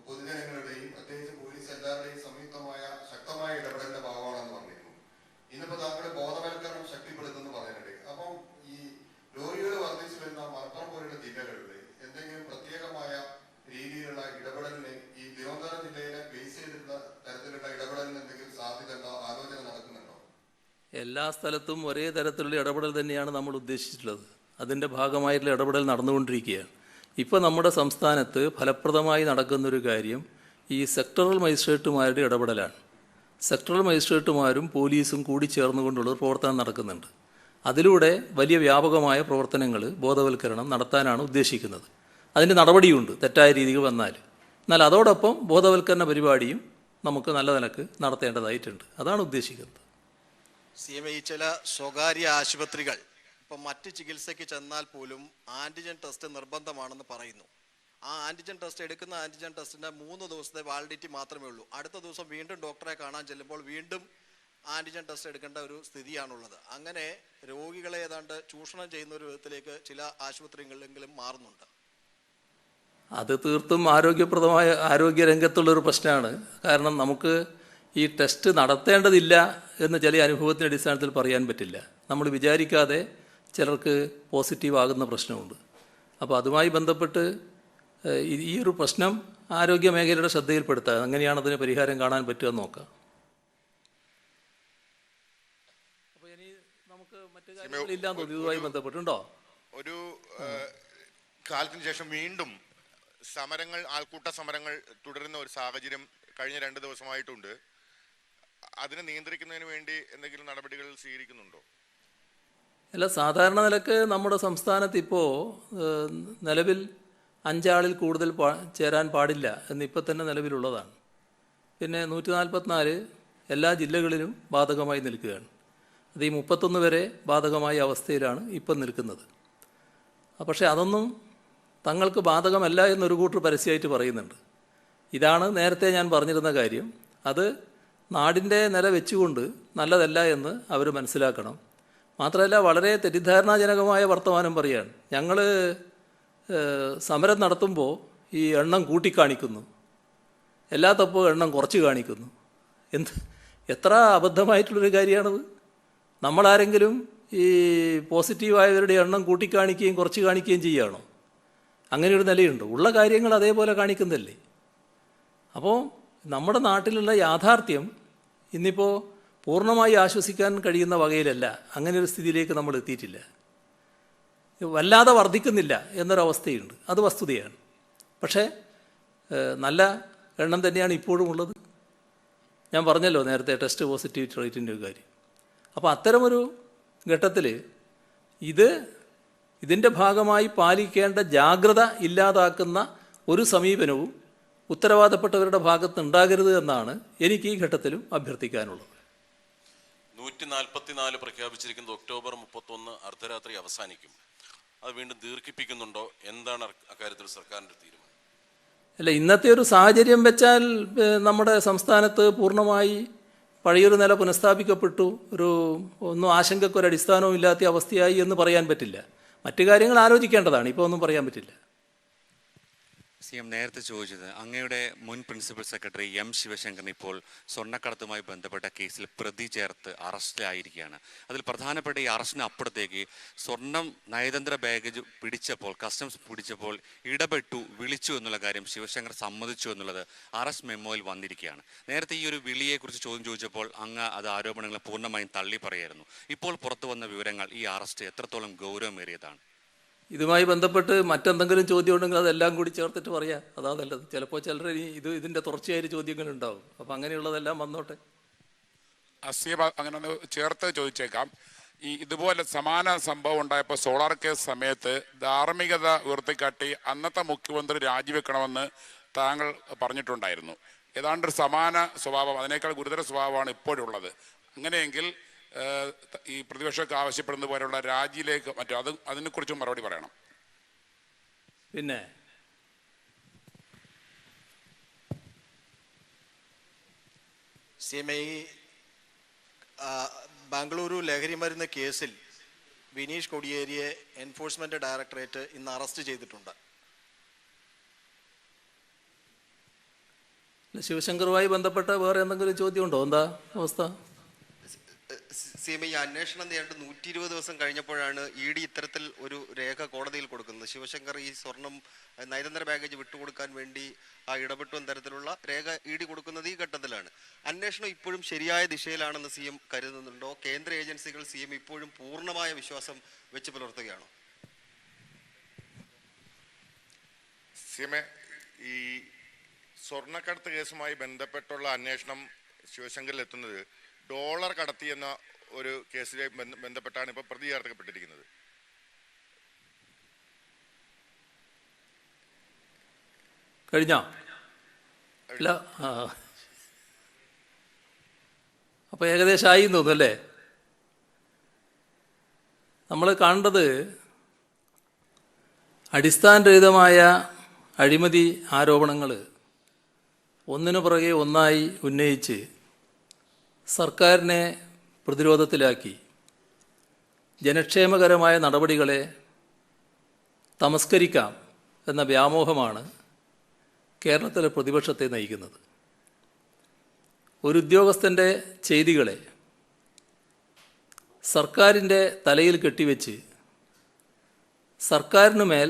പൊതുജനങ്ങളുടെയും പ്രത്യേകിച്ച് പോലീസ് എല്ലാവരുടെയും സംയുക്തമായ ശക്തമായ ഇടപെടലിന്റെ ഭാഗമാണെന്ന് പറഞ്ഞിരുന്നു. ഇന്നിപ്പോ താങ്കൾ ബോധവൽക്കരണം ശക്തിപ്പെടുത്തുമെന്ന് പറയുന്നുണ്ട്. അപ്പം ഈ രോഗികൾ വർദ്ധിച്ചു വരുന്ന മലപ്പുറം പോലുള്ള ജില്ലകളിൽ എന്തെങ്കിലും പ്രത്യേകമായ രീതിയിലുള്ള ഇടപെടലിന് ഈ തിരുവനന്തപുരം ജില്ലയിലെ ബേസ് ചെയ്തിട്ടുള്ള തരത്തിലുള്ള ഇടപെടലിന് എന്തെങ്കിലും സാധ്യത ഉണ്ടോ, ആലോചന നടക്കുന്നുണ്ടോ? എല്ലാ സ്ഥലത്തും ഒരേ തരത്തിലുള്ള ഇടപെടൽ തന്നെയാണ് നമ്മൾ ഉദ്ദേശിച്ചിട്ടുള്ളത്. അതിൻ്റെ ഭാഗമായിട്ടുള്ള ഇടപെടൽ നടന്നുകൊണ്ടിരിക്കുകയാണ്. ഇപ്പോൾ നമ്മുടെ സംസ്ഥാനത്ത് ഫലപ്രദമായി നടക്കുന്നൊരു കാര്യം ഈ സെക്ടറൽ മജിസ്ട്രേറ്റുമാരുടെ ഇടപെടലാണ്. സെക്ടറൽ മജിസ്ട്രേറ്റുമാരും പോലീസും കൂടി ചേർന്നുകൊണ്ടുള്ള പ്രവർത്തനം നടക്കുന്നുണ്ട്. അതിലൂടെ വലിയ വ്യാപകമായ പ്രവർത്തനങ്ങൾ, ബോധവൽക്കരണം നടത്താനാണ് ഉദ്ദേശിക്കുന്നത്. അതിൻ്റെ നടപടിയുണ്ട് തെറ്റായ രീതികൾ വന്നാൽ. എന്നാൽ അതോടൊപ്പം ബോധവൽക്കരണ പരിപാടിയും നമുക്ക് നല്ല നിലക്ക് നടത്തേണ്ടതായിട്ടുണ്ട്. അതാണ് ഉദ്ദേശിക്കുന്നത്. സിഎം, ഈ ചില സ്വകാര്യ ആശുപത്രികൾ ഇപ്പം മറ്റ് ചികിത്സയ്ക്ക് ചെന്നാൽ പോലും ആൻറ്റിജൻ ടെസ്റ്റ് നിർബന്ധമാണെന്ന് പറയുന്നു. ആ ആൻറ്റിജൻ ടെസ്റ്റ് എടുക്കുന്ന ആൻറ്റിജൻ ടെസ്റ്റിൻ്റെ 3 ദിവസത്തെ വാലിഡിറ്റി മാത്രമേ ഉള്ളൂ. അടുത്ത ദിവസം വീണ്ടും ഡോക്ടറെ കാണാൻ ചെല്ലുമ്പോൾ വീണ്ടും ആൻറ്റിജൻ ടെസ്റ്റ് എടുക്കേണ്ട ഒരു സ്ഥിതിയാണുള്ളത്. അങ്ങനെ രോഗികളെ ഏതാണ്ട് ചൂഷണം ചെയ്യുന്ന ഒരു വിധത്തിലേക്ക് ചില ആശുപത്രികളിലെങ്കിലും മാറുന്നുണ്ട്. അത് തീർത്തും ആരോഗ്യരംഗത്തുള്ളൊരു പ്രശ്നമാണ്. കാരണം നമുക്ക് ഈ ടെസ്റ്റ് നടത്തേണ്ടതില്ല എന്ന് ചില അനുഭവത്തിൻ്റെ അടിസ്ഥാനത്തിൽ പറയാൻ പറ്റില്ല. നമ്മൾ വിചാരിക്കാതെ ചിലർക്ക് പോസിറ്റീവ് ആകുന്ന പ്രശ്നമുണ്ട്. അപ്പോൾ അതുമായി ബന്ധപ്പെട്ട് ഈ ഒരു പ്രശ്നം ആരോഗ്യ മേഖലയുടെ ശ്രദ്ധയിൽപ്പെടുത്തുക, അങ്ങനെയാണ് അതിന് പരിഹാരം കാണാൻ പറ്റുക എന്ന് നോക്കാം. അപ്പോൾ ഇനി നമുക്ക് മറ്റു കാര്യങ്ങളില്ലാന്ന് തോന്നുന്നു ഇതുമായി ബന്ധപ്പെട്ടുണ്ടോ? ഒരു കാലത്തിന് ശേഷം വീണ്ടും സമരങ്ങൾ, ആൾക്കൂട്ട സമരങ്ങൾ തുടരുന്ന ഒരു സാഹചര്യം കഴിഞ്ഞ 2 ദിവസമായിട്ടുണ്ട്. അതിനെ നിയന്ത്രിക്കുന്നതിന് വേണ്ടി എന്തെങ്കിലും നടപടികൾ സ്വീകരിക്കുന്നുണ്ടോ? അല്ല, സാധാരണ നിലക്ക് നമ്മുടെ സംസ്ഥാനത്ത് ഇപ്പോൾ നിലവിൽ 5 ആളിൽ കൂടുതൽ ചേരാൻ പാടില്ല എന്നിപ്പോൾ തന്നെ നിലവിലുള്ളതാണ്. പിന്നെ 144 എല്ലാ ജില്ലകളിലും ബാധകമായി നിൽക്കുകയാണ്. അത് ഈ 31 വരെ ബാധകമായ അവസ്ഥയിലാണ് ഇപ്പം നിൽക്കുന്നത്. പക്ഷേ അതൊന്നും തങ്ങൾക്ക് ബാധകമല്ല എന്നൊരു കൂട്ടർ പരസ്യമായിട്ട് പറയുന്നുണ്ട്. ഇതാണ് നേരത്തെ ഞാൻ പറഞ്ഞിരുന്ന കാര്യം. അത് നാടിൻ്റെ നില വെച്ചുകൊണ്ട് നല്ലതല്ല എന്ന് അവർ മനസ്സിലാക്കണം. മാത്രമല്ല, വളരെ തെറ്റിദ്ധാരണാജനകമായ വർത്തമാനം പറയുകയാണ്. ഞങ്ങൾ സമരം നടത്തുമ്പോൾ ഈ എണ്ണം കൂട്ടിക്കാണിക്കുന്നു, എല്ലാത്തപ്പോൾ എണ്ണം കുറച്ച് കാണിക്കുന്നു. എത്ര അബദ്ധമായിട്ടുള്ളൊരു കാര്യമാണത്. നമ്മളാരെങ്കിലും ഈ പോസിറ്റീവായവരുടെ എണ്ണം കൂട്ടിക്കാണിക്കുകയും കുറച്ച് കാണിക്കുകയും ചെയ്യുകയാണോ? അങ്ങനെയൊരു നിലയുണ്ട്. ഉള്ള കാര്യങ്ങൾ അതേപോലെ കാണിക്കുന്നതല്ലേ. അപ്പോൾ നമ്മുടെ നാട്ടിലുള്ള യാഥാർത്ഥ്യം ഇന്നിപ്പോൾ പൂർണ്ണമായി ആശ്വസിക്കാൻ കഴിയുന്ന വകയിലല്ല. അങ്ങനെ ഒരു സ്ഥിതിയിലേക്ക് നമ്മൾ എത്തിയിട്ടില്ല. വല്ലാതെ വർദ്ധിക്കുന്നില്ല എന്നൊരവസ്ഥയുണ്ട്, അത് വസ്തുതയാണ്. പക്ഷേ നല്ല എണ്ണം തന്നെയാണ് ഇപ്പോഴും ഉള്ളത്. ഞാൻ പറഞ്ഞല്ലോ നേരത്തെ ടെസ്റ്റ് പോസിറ്റിവിറ്റി റേറ്റിൻ്റെ ഒരു കാര്യം. അപ്പോൾ അത്തരമൊരു ഘട്ടത്തിൽ ഇതിൻ്റെ ഭാഗമായി പാലിക്കേണ്ട ജാഗ്രത ഇല്ലാതാക്കുന്ന ഒരു സമീപനവും ഉത്തരവാദപ്പെട്ടവരുടെ ഭാഗത്ത് ഉണ്ടാകരുത് എന്നാണ് എനിക്ക് ഈ ഘട്ടത്തിലും അഭ്യർത്ഥിക്കാനുള്ളത്. 144 പ്രഖ്യാപിച്ചിരിക്കുന്നത് ഒക്ടോബർ 31 അർദ്ധരാത്രി അവസാനിക്കും. അത് വീണ്ടും ദീർഘിപ്പിക്കുന്നുണ്ടോ? എന്താണ് അക്കാര്യത്തിൽ സർക്കാരിൻ്റെ തീരുമാനം? അല്ല, ഇന്നത്തെ ഒരു സാഹചര്യം വെച്ചാൽ നമ്മുടെ സംസ്ഥാനത്ത് പൂർണ്ണമായി പഴയൊരു നില പുനഃസ്ഥാപിക്കപ്പെട്ടു, ഒന്നും ആശങ്കക്കൊരടിസ്ഥാനവും ഇല്ലാത്ത അവസ്ഥയായി എന്ന് പറയാൻ പറ്റില്ല. മറ്റു കാര്യങ്ങൾ ആലോചിക്കേണ്ടതാണ്, ഇപ്പോൾ ഒന്നും പറയാൻ പറ്റില്ല. CM നേരത്തെ ചോദിച്ചത്, അങ്ങയുടെ മുൻ പ്രിൻസിപ്പൽ സെക്രട്ടറി M. ശിവശങ്കരൻ ഇപ്പോൾ സ്വർണ്ണക്കടത്തുമായി ബന്ധപ്പെട്ട കേസിൽ പ്രതി ചേർത്ത് അറസ്റ്റിലായിരിക്കുകയാണ്. അതിൽ പ്രധാനപ്പെട്ട ഈ അറസ്റ്റിന് അപ്പുറത്തേക്ക് സ്വർണം നയതന്ത്ര ബാഗേജ് പിടിച്ചപ്പോൾ, കസ്റ്റംസ് പിടിച്ചപ്പോൾ ഇടപെട്ടു, വിളിച്ചു എന്നുള്ള കാര്യം ശിവശങ്കർ സമ്മതിച്ചു എന്നുള്ളത് അറസ്റ്റ് മെമ്മോയിൽ വന്നിരിക്കുകയാണ്. നേരത്തെ ഈ ഒരു വിളിയെക്കുറിച്ച് ചോദ്യം ചോദിച്ചപ്പോൾ അങ്ങ് അത് ആരോപണങ്ങളെ പൂർണ്ണമായും തള്ളി പറയായിരുന്നു. ഇപ്പോൾ പുറത്തു വന്ന വിവരങ്ങൾ ഈ അറസ്റ്റ് എത്രത്തോളം ഗൗരവമേറിയതാണ്? ഇതുമായി ബന്ധപ്പെട്ട് മറ്റെന്തെങ്കിലും ചോദ്യം ഉണ്ടെങ്കിൽ അതെല്ലാം കൂടി ചേർത്തിട്ട് പറയാം, അതാ നല്ലത്. ചിലപ്പോൾ ചിലർ ഇതിൻ്റെ തുടർച്ചയായ ചോദ്യങ്ങളുണ്ടാവും. അപ്പം അങ്ങനെയുള്ളതെല്ലാം വന്നോട്ടെ. അങ്ങനെ ഒന്ന് ചേർത്ത് ചോദിച്ചേക്കാം. ഇതുപോലെ സമാന സംഭവം ഉണ്ടായപ്പോൾ സോളാർ കേസ് സമയത്ത് ധാർമ്മികത ഉയർത്തിക്കാട്ടി അന്നത്തെ മുഖ്യമന്ത്രി രാജിവെക്കണമെന്ന് താങ്കൾ പറഞ്ഞിട്ടുണ്ടായിരുന്നു. ഏതാണ്ടൊരു സമാന സ്വഭാവം, അതിനേക്കാൾ ഗുരുതര സ്വഭാവമാണ് ഇപ്പോഴുള്ളത്. അങ്ങനെയെങ്കിൽ ഈ പ്രതിപക്ഷമൊക്കെ ആവശ്യപ്പെടുന്ന പോലെയുള്ള രാജിയിലേക്ക് അതിനെക്കുറിച്ചും മറുപടി പറയണം. പിന്നെ CMA ബാംഗ്ലൂരു ലഹരി മരുന്ന് കേസിൽ വിനീഷ് കൊടിയേരിയെ എൻഫോഴ്സ്മെന്റ് ഡയറക്ടറേറ്റ് ഇന്ന് അറസ്റ്റ് ചെയ്തിട്ടുണ്ട്. ശിവശങ്കറുമായി ബന്ധപ്പെട്ട വേറെ എന്തെങ്കിലും ചോദ്യമുണ്ടോ? എന്താ അവസ്ഥ? CMA അന്വേഷണം നേരിട്ട് 120 ദിവസം കഴിഞ്ഞപ്പോഴാണ് ED ഇത്തരത്തിൽ ഒരു രേഖ കോടതിയിൽ കൊടുക്കുന്നത്. ശിവശങ്കർ ഈ സ്വർണം നയതന്ത്ര ബാഗേജ് വിട്ടുകൊടുക്കാൻ വേണ്ടി ഇടപെട്ടു എന്ന തരത്തിലുള്ള രേഖ ED കൊടുക്കുന്നത് ഈ ഘട്ടത്തിലാണ്. അന്വേഷണം ഇപ്പോഴും ശരിയായ ദിശയിലാണെന്ന് CM കരുതുന്നുണ്ടോ? കേന്ദ്ര ഏജൻസികൾ CM ഇപ്പോഴും പൂർണ്ണമായ വിശ്വാസം വെച്ച് പുലർത്തുകയാണോ? CMA ഈ സ്വർണ്ണക്കടത്ത് കേസുമായി ബന്ധപ്പെട്ടുള്ള അന്വേഷണം ശിവശങ്കറിലെത്തുന്നത് ഡോളർ കടത്തി എന്ന ഒരു കേസിലെ ബന്ധപ്പെട്ടാണ് ഇപ്പോൾ പ്രതി ചേർക്കപ്പെട്ടിരിക്കുന്നത്. കഴിഞ്ഞോ? ഇല്ല. അപ്പോൾ ഏകദേശം ആയി തോന്നുന്നു അല്ലേ? നമ്മൾ കാണേണ്ടത് അടിസ്ഥാനരഹിതമായ അഴിമതി ആരോപണങ്ങൾ ഒന്നിനു പുറകെ ഒന്നായി ഉന്നയിച്ച് സർക്കാരിനെ പ്രതിരോധത്തിലാക്കി ജനക്ഷേമകരമായ നടപടികളെ തമസ്കരിക്കാം എന്ന വ്യാമോഹമാണ് കേരളത്തിലെ പ്രതിപക്ഷത്തെ നയിക്കുന്നത്. ഒരു ഉദ്യോഗസ്ഥൻ്റെ ചെയ്തികളെ സർക്കാരിൻ്റെ തലയിൽ കെട്ടിവെച്ച് സർക്കാരിനു മേൽ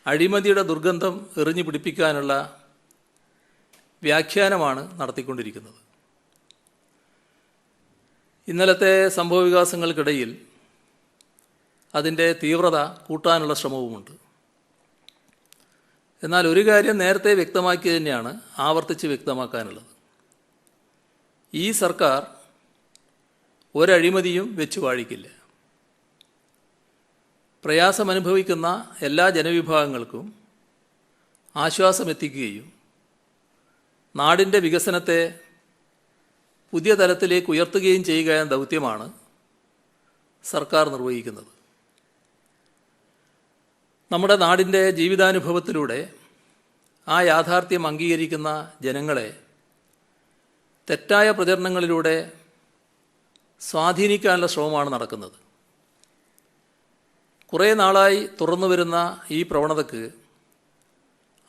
അഴിമതിയുടെ ദുർഗന്ധം എറിഞ്ഞു പിടിപ്പിക്കാനുള്ള വ്യാഖ്യാനമാണ് നടത്തിക്കൊണ്ടിരിക്കുന്നത്. ഇന്നലത്തെ സംഭവവികാസങ്ങൾക്കിടയിൽ അതിൻ്റെ തീവ്രത കൂട്ടാനുള്ള ശ്രമവുമുണ്ട്. എന്നാൽ ഒരു കാര്യം നേരത്തെ വ്യക്തമാക്കി തന്നെയാണ് ആവർത്തിച്ച് വ്യക്തമാക്കാനുള്ളത്. ഈ സർക്കാർ ഒരഴിമതിയും വെച്ചു വാഴിക്കില്ല. പ്രയാസമനുഭവിക്കുന്ന എല്ലാ ജനവിഭാഗങ്ങൾക്കും ആശ്വാസമെത്തിക്കുകയും നാടിൻ്റെ വികസനത്തെ പുതിയ തലത്തിലേക്ക് ഉയർത്തുകയും ചെയ്യുക എന്ന ദൗത്യമാണ് സർക്കാർ നിർവഹിക്കുന്നത്. നമ്മുടെ നാടിൻ്റെ ജീവിതാനുഭവത്തിലൂടെ ആ യാഥാർത്ഥ്യം അംഗീകരിക്കുന്ന ജനങ്ങളെ തെറ്റായ പ്രചരണങ്ങളിലൂടെ സ്വാധീനിക്കാനുള്ള ശ്രമമാണ് നടക്കുന്നത്. കുറേ നാളായി തുറന്നു വരുന്ന ഈ പ്രവണതയ്ക്ക്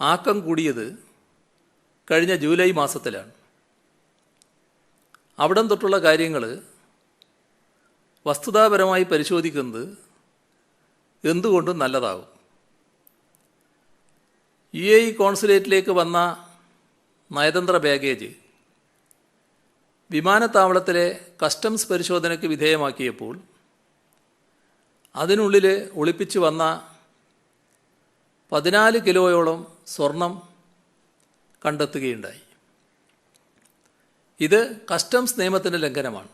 ആക്കം കൂടിയത് കഴിഞ്ഞ ജൂലൈ മാസത്തിലാണ്. അവിടം തൊട്ടുള്ള കാര്യങ്ങൾ വസ്തുതാപരമായി പരിശോധിക്കുന്നത് എന്തുകൊണ്ടും നല്ലതാകും. UAE കോൺസുലേറ്റിലേക്ക് വന്ന നയതന്ത്ര ബാഗേജ് വിമാനത്താവളത്തിലെ കസ്റ്റംസ് പരിശോധനയ്ക്ക് വിധേയമാക്കിയപ്പോൾ അതിനുള്ളിൽ ഒളിപ്പിച്ചു വന്ന 14 കിലോയോളം സ്വർണം കണ്ടെത്തുകയുണ്ടായി. ഇത് കസ്റ്റംസ് നിയമത്തിൻ്റെ ലംഘനമാണ്.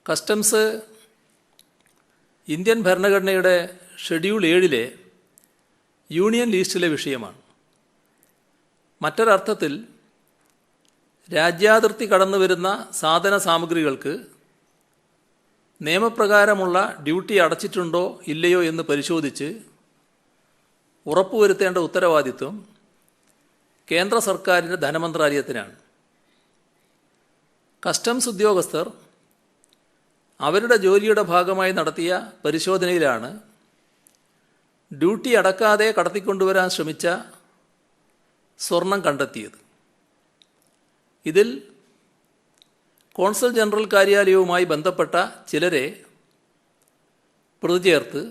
കസ്റ്റംസ് ഇന്ത്യൻ ഭരണഘടനയുടെ ഷെഡ്യൂൾ 7 യൂണിയൻ ലിസ്റ്റിലെ വിഷയമാണ്. മറ്റൊരർത്ഥത്തിൽ രാജ്യാതിർത്തി കടന്നു വരുന്ന സാധന സാമഗ്രികൾക്ക് നിയമപ്രകാരമുള്ള ഡ്യൂട്ടി അടച്ചിട്ടുണ്ടോ ഇല്ലയോ എന്ന് പരിശോധിച്ച് ഉറപ്പുവരുത്തേണ്ട ഉത്തരവാദിത്വം കേന്ദ്ര സർക്കാരിൻ്റെ ധനമന്ത്രാലയത്തിനാണ്. കസ്റ്റംസ് ഉദ്യോഗസ്ഥർ അവരുടെ ജോലിയുടെ ഭാഗമായി നടത്തിയ പരിശോധനയിലാണ് ഡ്യൂട്ടി അടക്കാതെ കടത്തിക്കൊണ്ടുവരാൻ ശ്രമിച്ച സ്വർണം കണ്ടെത്തിയത്. ഇതിൽ കോൺസൽ ജനറൽ കാര്യാലയവുമായി ബന്ധപ്പെട്ട ചിലരെ പ്രതി ചേർത്ത്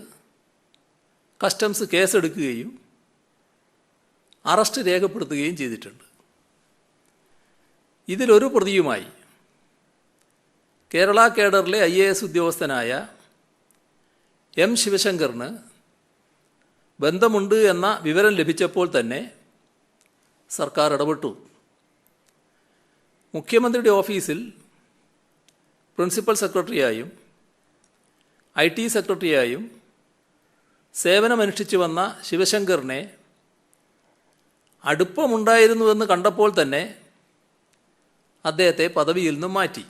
കസ്റ്റംസ് കേസെടുക്കുകയും അറസ്റ്റ് രേഖപ്പെടുത്തുകയും ചെയ്തിട്ടുണ്ട്. ഇതിലൊരു പ്രതിയുമായി കേരള കേഡറിലെ IAS ഉദ്യോഗസ്ഥനായ M. ശിവശങ്കറിന് ബന്ധമുണ്ട് എന്ന വിവരം ലഭിച്ചപ്പോൾ തന്നെ സർക്കാർ ഇടപെട്ടു. മുഖ്യമന്ത്രിയുടെ ഓഫീസിൽ പ്രിൻസിപ്പൽ സെക്രട്ടറിയായും IT സെക്രട്ടറിയായും സേവനമനുഷ്ഠിച്ചു വന്ന ശിവശങ്കറിനെ അടുപ്പമുണ്ടായിരുന്നുവെന്ന് കണ്ടപ്പോൾ തന്നെ അദ്ദേഹത്തെ പദവിയിൽ നിന്നും മാറ്റി.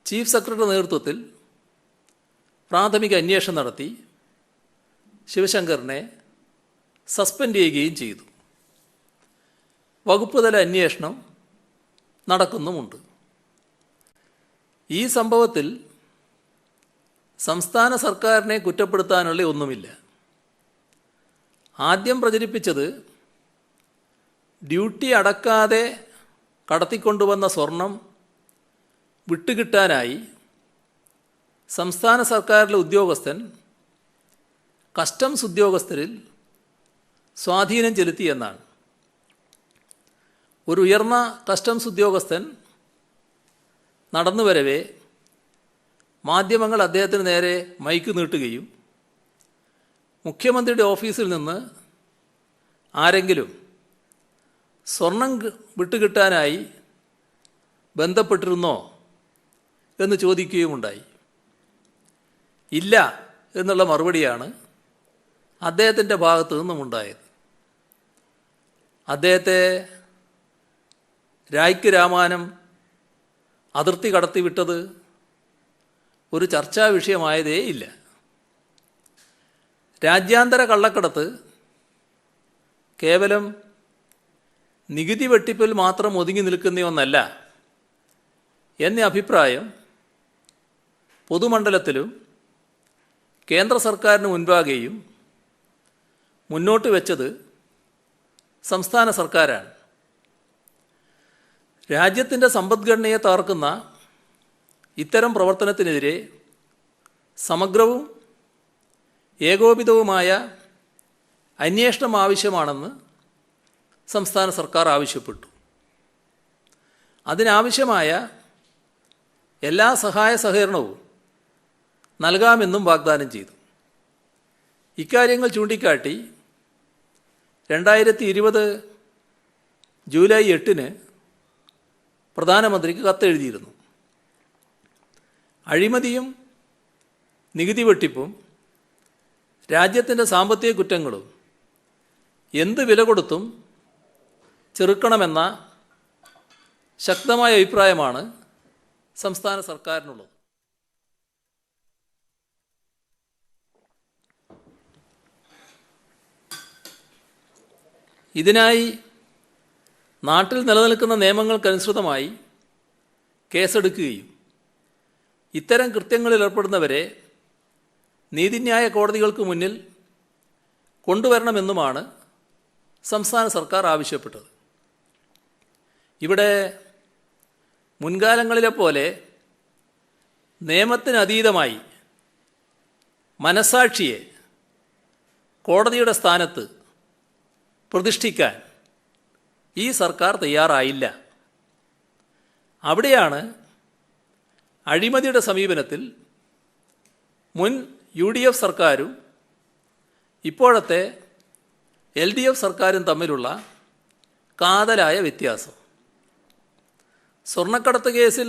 ചീഫ് സെക്രട്ടറി നേതൃത്വത്തിൽ പ്രാഥമിക അന്വേഷണം നടത്തി ശിവശങ്കറിനെ സസ്പെൻഡ് ചെയ്യുകയും ചെയ്തു. വകുപ്പ് തല അന്വേഷണം നടക്കുന്നുമുണ്ട്. ഈ സംഭവത്തിൽ സംസ്ഥാന സർക്കാരിനെ കുറ്റപ്പെടുത്താനുള്ള ഒന്നുമില്ല. ആദ്യം പ്രചരിപ്പിച്ചത് ഡ്യൂട്ടി അടക്കാതെ കടത്തിക്കൊണ്ടുവന്ന സ്വർണം വിട്ടുകിട്ടാനായി സംസ്ഥാന സർക്കാരിലെ ഉദ്യോഗസ്ഥൻ കസ്റ്റംസ് ഉദ്യോഗസ്ഥരിൽ സ്വാധീനം ചെലുത്തിയെന്നാണ്. ഒരു ഉയർന്ന കസ്റ്റംസ് ഉദ്യോഗസ്ഥൻ നടന്നു വരവേ മാധ്യമങ്ങൾ അദ്ദേഹത്തിന് നേരെ മൈക്ക് നീട്ടുകയും മുഖ്യമന്ത്രിയുടെ ഓഫീസിൽ നിന്ന് ആരെങ്കിലും സ്വർണം വിട്ടുകിട്ടാനായി ബന്ധപ്പെട്ടിരുന്നോ എന്ന് ചോദിക്കുകയുമുണ്ടായി. ഇല്ല എന്നുള്ള മറുപടിയാണ് അദ്ദേഹത്തിൻ്റെ ഭാഗത്തു നിന്നുമുണ്ടായത്. അദ്ദേഹത്തെ രായ്ക്ക് രാമാനം അതിർത്തി കടത്തിവിട്ടത് ഒരു ചർച്ചാ വിഷയമായതേ ഇല്ല. രാജ്യാന്തര കള്ളക്കടത്ത് കേവലം നികുതി വെട്ടിപ്പിൽ മാത്രം ഒതുങ്ങി നിൽക്കുന്ന ഒന്നല്ല എന്ന അഭിപ്രായം പൊതുമണ്ഡലത്തിലും കേന്ദ്ര സർക്കാരിന് മുൻപാകെയും മുന്നോട്ട് വെച്ചത് സംസ്ഥാന സർക്കാരാണ്. രാജ്യത്തിൻ്റെ സമ്പദ്ഘടനയെ തകർക്കുന്ന ഇത്തരം പ്രവർത്തനത്തിനെതിരെ സമഗ്രവും ഏകോപിതവുമായ അന്വേഷണം ആവശ്യമാണെന്ന് സംസ്ഥാന സർക്കാർ ആവശ്യപ്പെട്ടു. അതിനാവശ്യമായ എല്ലാ സഹായ സഹകരണവും നൽകാമെന്നും വാഗ്ദാനം ചെയ്തു. ഇക്കാര്യങ്ങൾ ചൂണ്ടിക്കാട്ടി 2020 ജൂലൈ 8 പ്രധാനമന്ത്രിക്ക് കത്തെഴുതിയിരുന്നു. അഴിമതിയും നികുതി വെട്ടിപ്പും രാജ്യത്തിൻ്റെ സാമ്പത്തിക കുറ്റങ്ങളും എന്ത് വില കൊടുത്തും ചെറുക്കണമെന്ന ശക്തമായ അഭിപ്രായമാണ് സംസ്ഥാന സർക്കാരിനുള്ളത്. ഇതിനായി നാട്ടിൽ നിലനിൽക്കുന്ന നിയമങ്ങൾക്കനുസൃതമായി കേസെടുക്കുകയും ഇത്തരം കൃത്യങ്ങളിൽ ഏർപ്പെടുന്നവരെ നീതിന്യായ കോടതികൾക്ക് മുന്നിൽ കൊണ്ടുവരണമെന്നുമാണ് സംസ്ഥാന സർക്കാർ ആവശ്യപ്പെട്ടത്. ഇവിടെ മുൻകാലങ്ങളിലെ പോലെ നിയമത്തിനതീതമായി മനസാക്ഷിയെ കോടതിയുടെ സ്ഥാനത്ത് പ്രതിഷ്ഠിക്കാൻ ഈ സർക്കാർ തയ്യാറായില്ല. അവിടെയാണ് അഴിമതിയുടെ സമീപനത്തിൽ മുൻ UDF സർക്കാരും ഇപ്പോഴത്തെ LDF സർക്കാരും തമ്മിലുള്ള കാതലായ വ്യത്യാസം. സ്വർണ്ണക്കടത്ത് കേസിൽ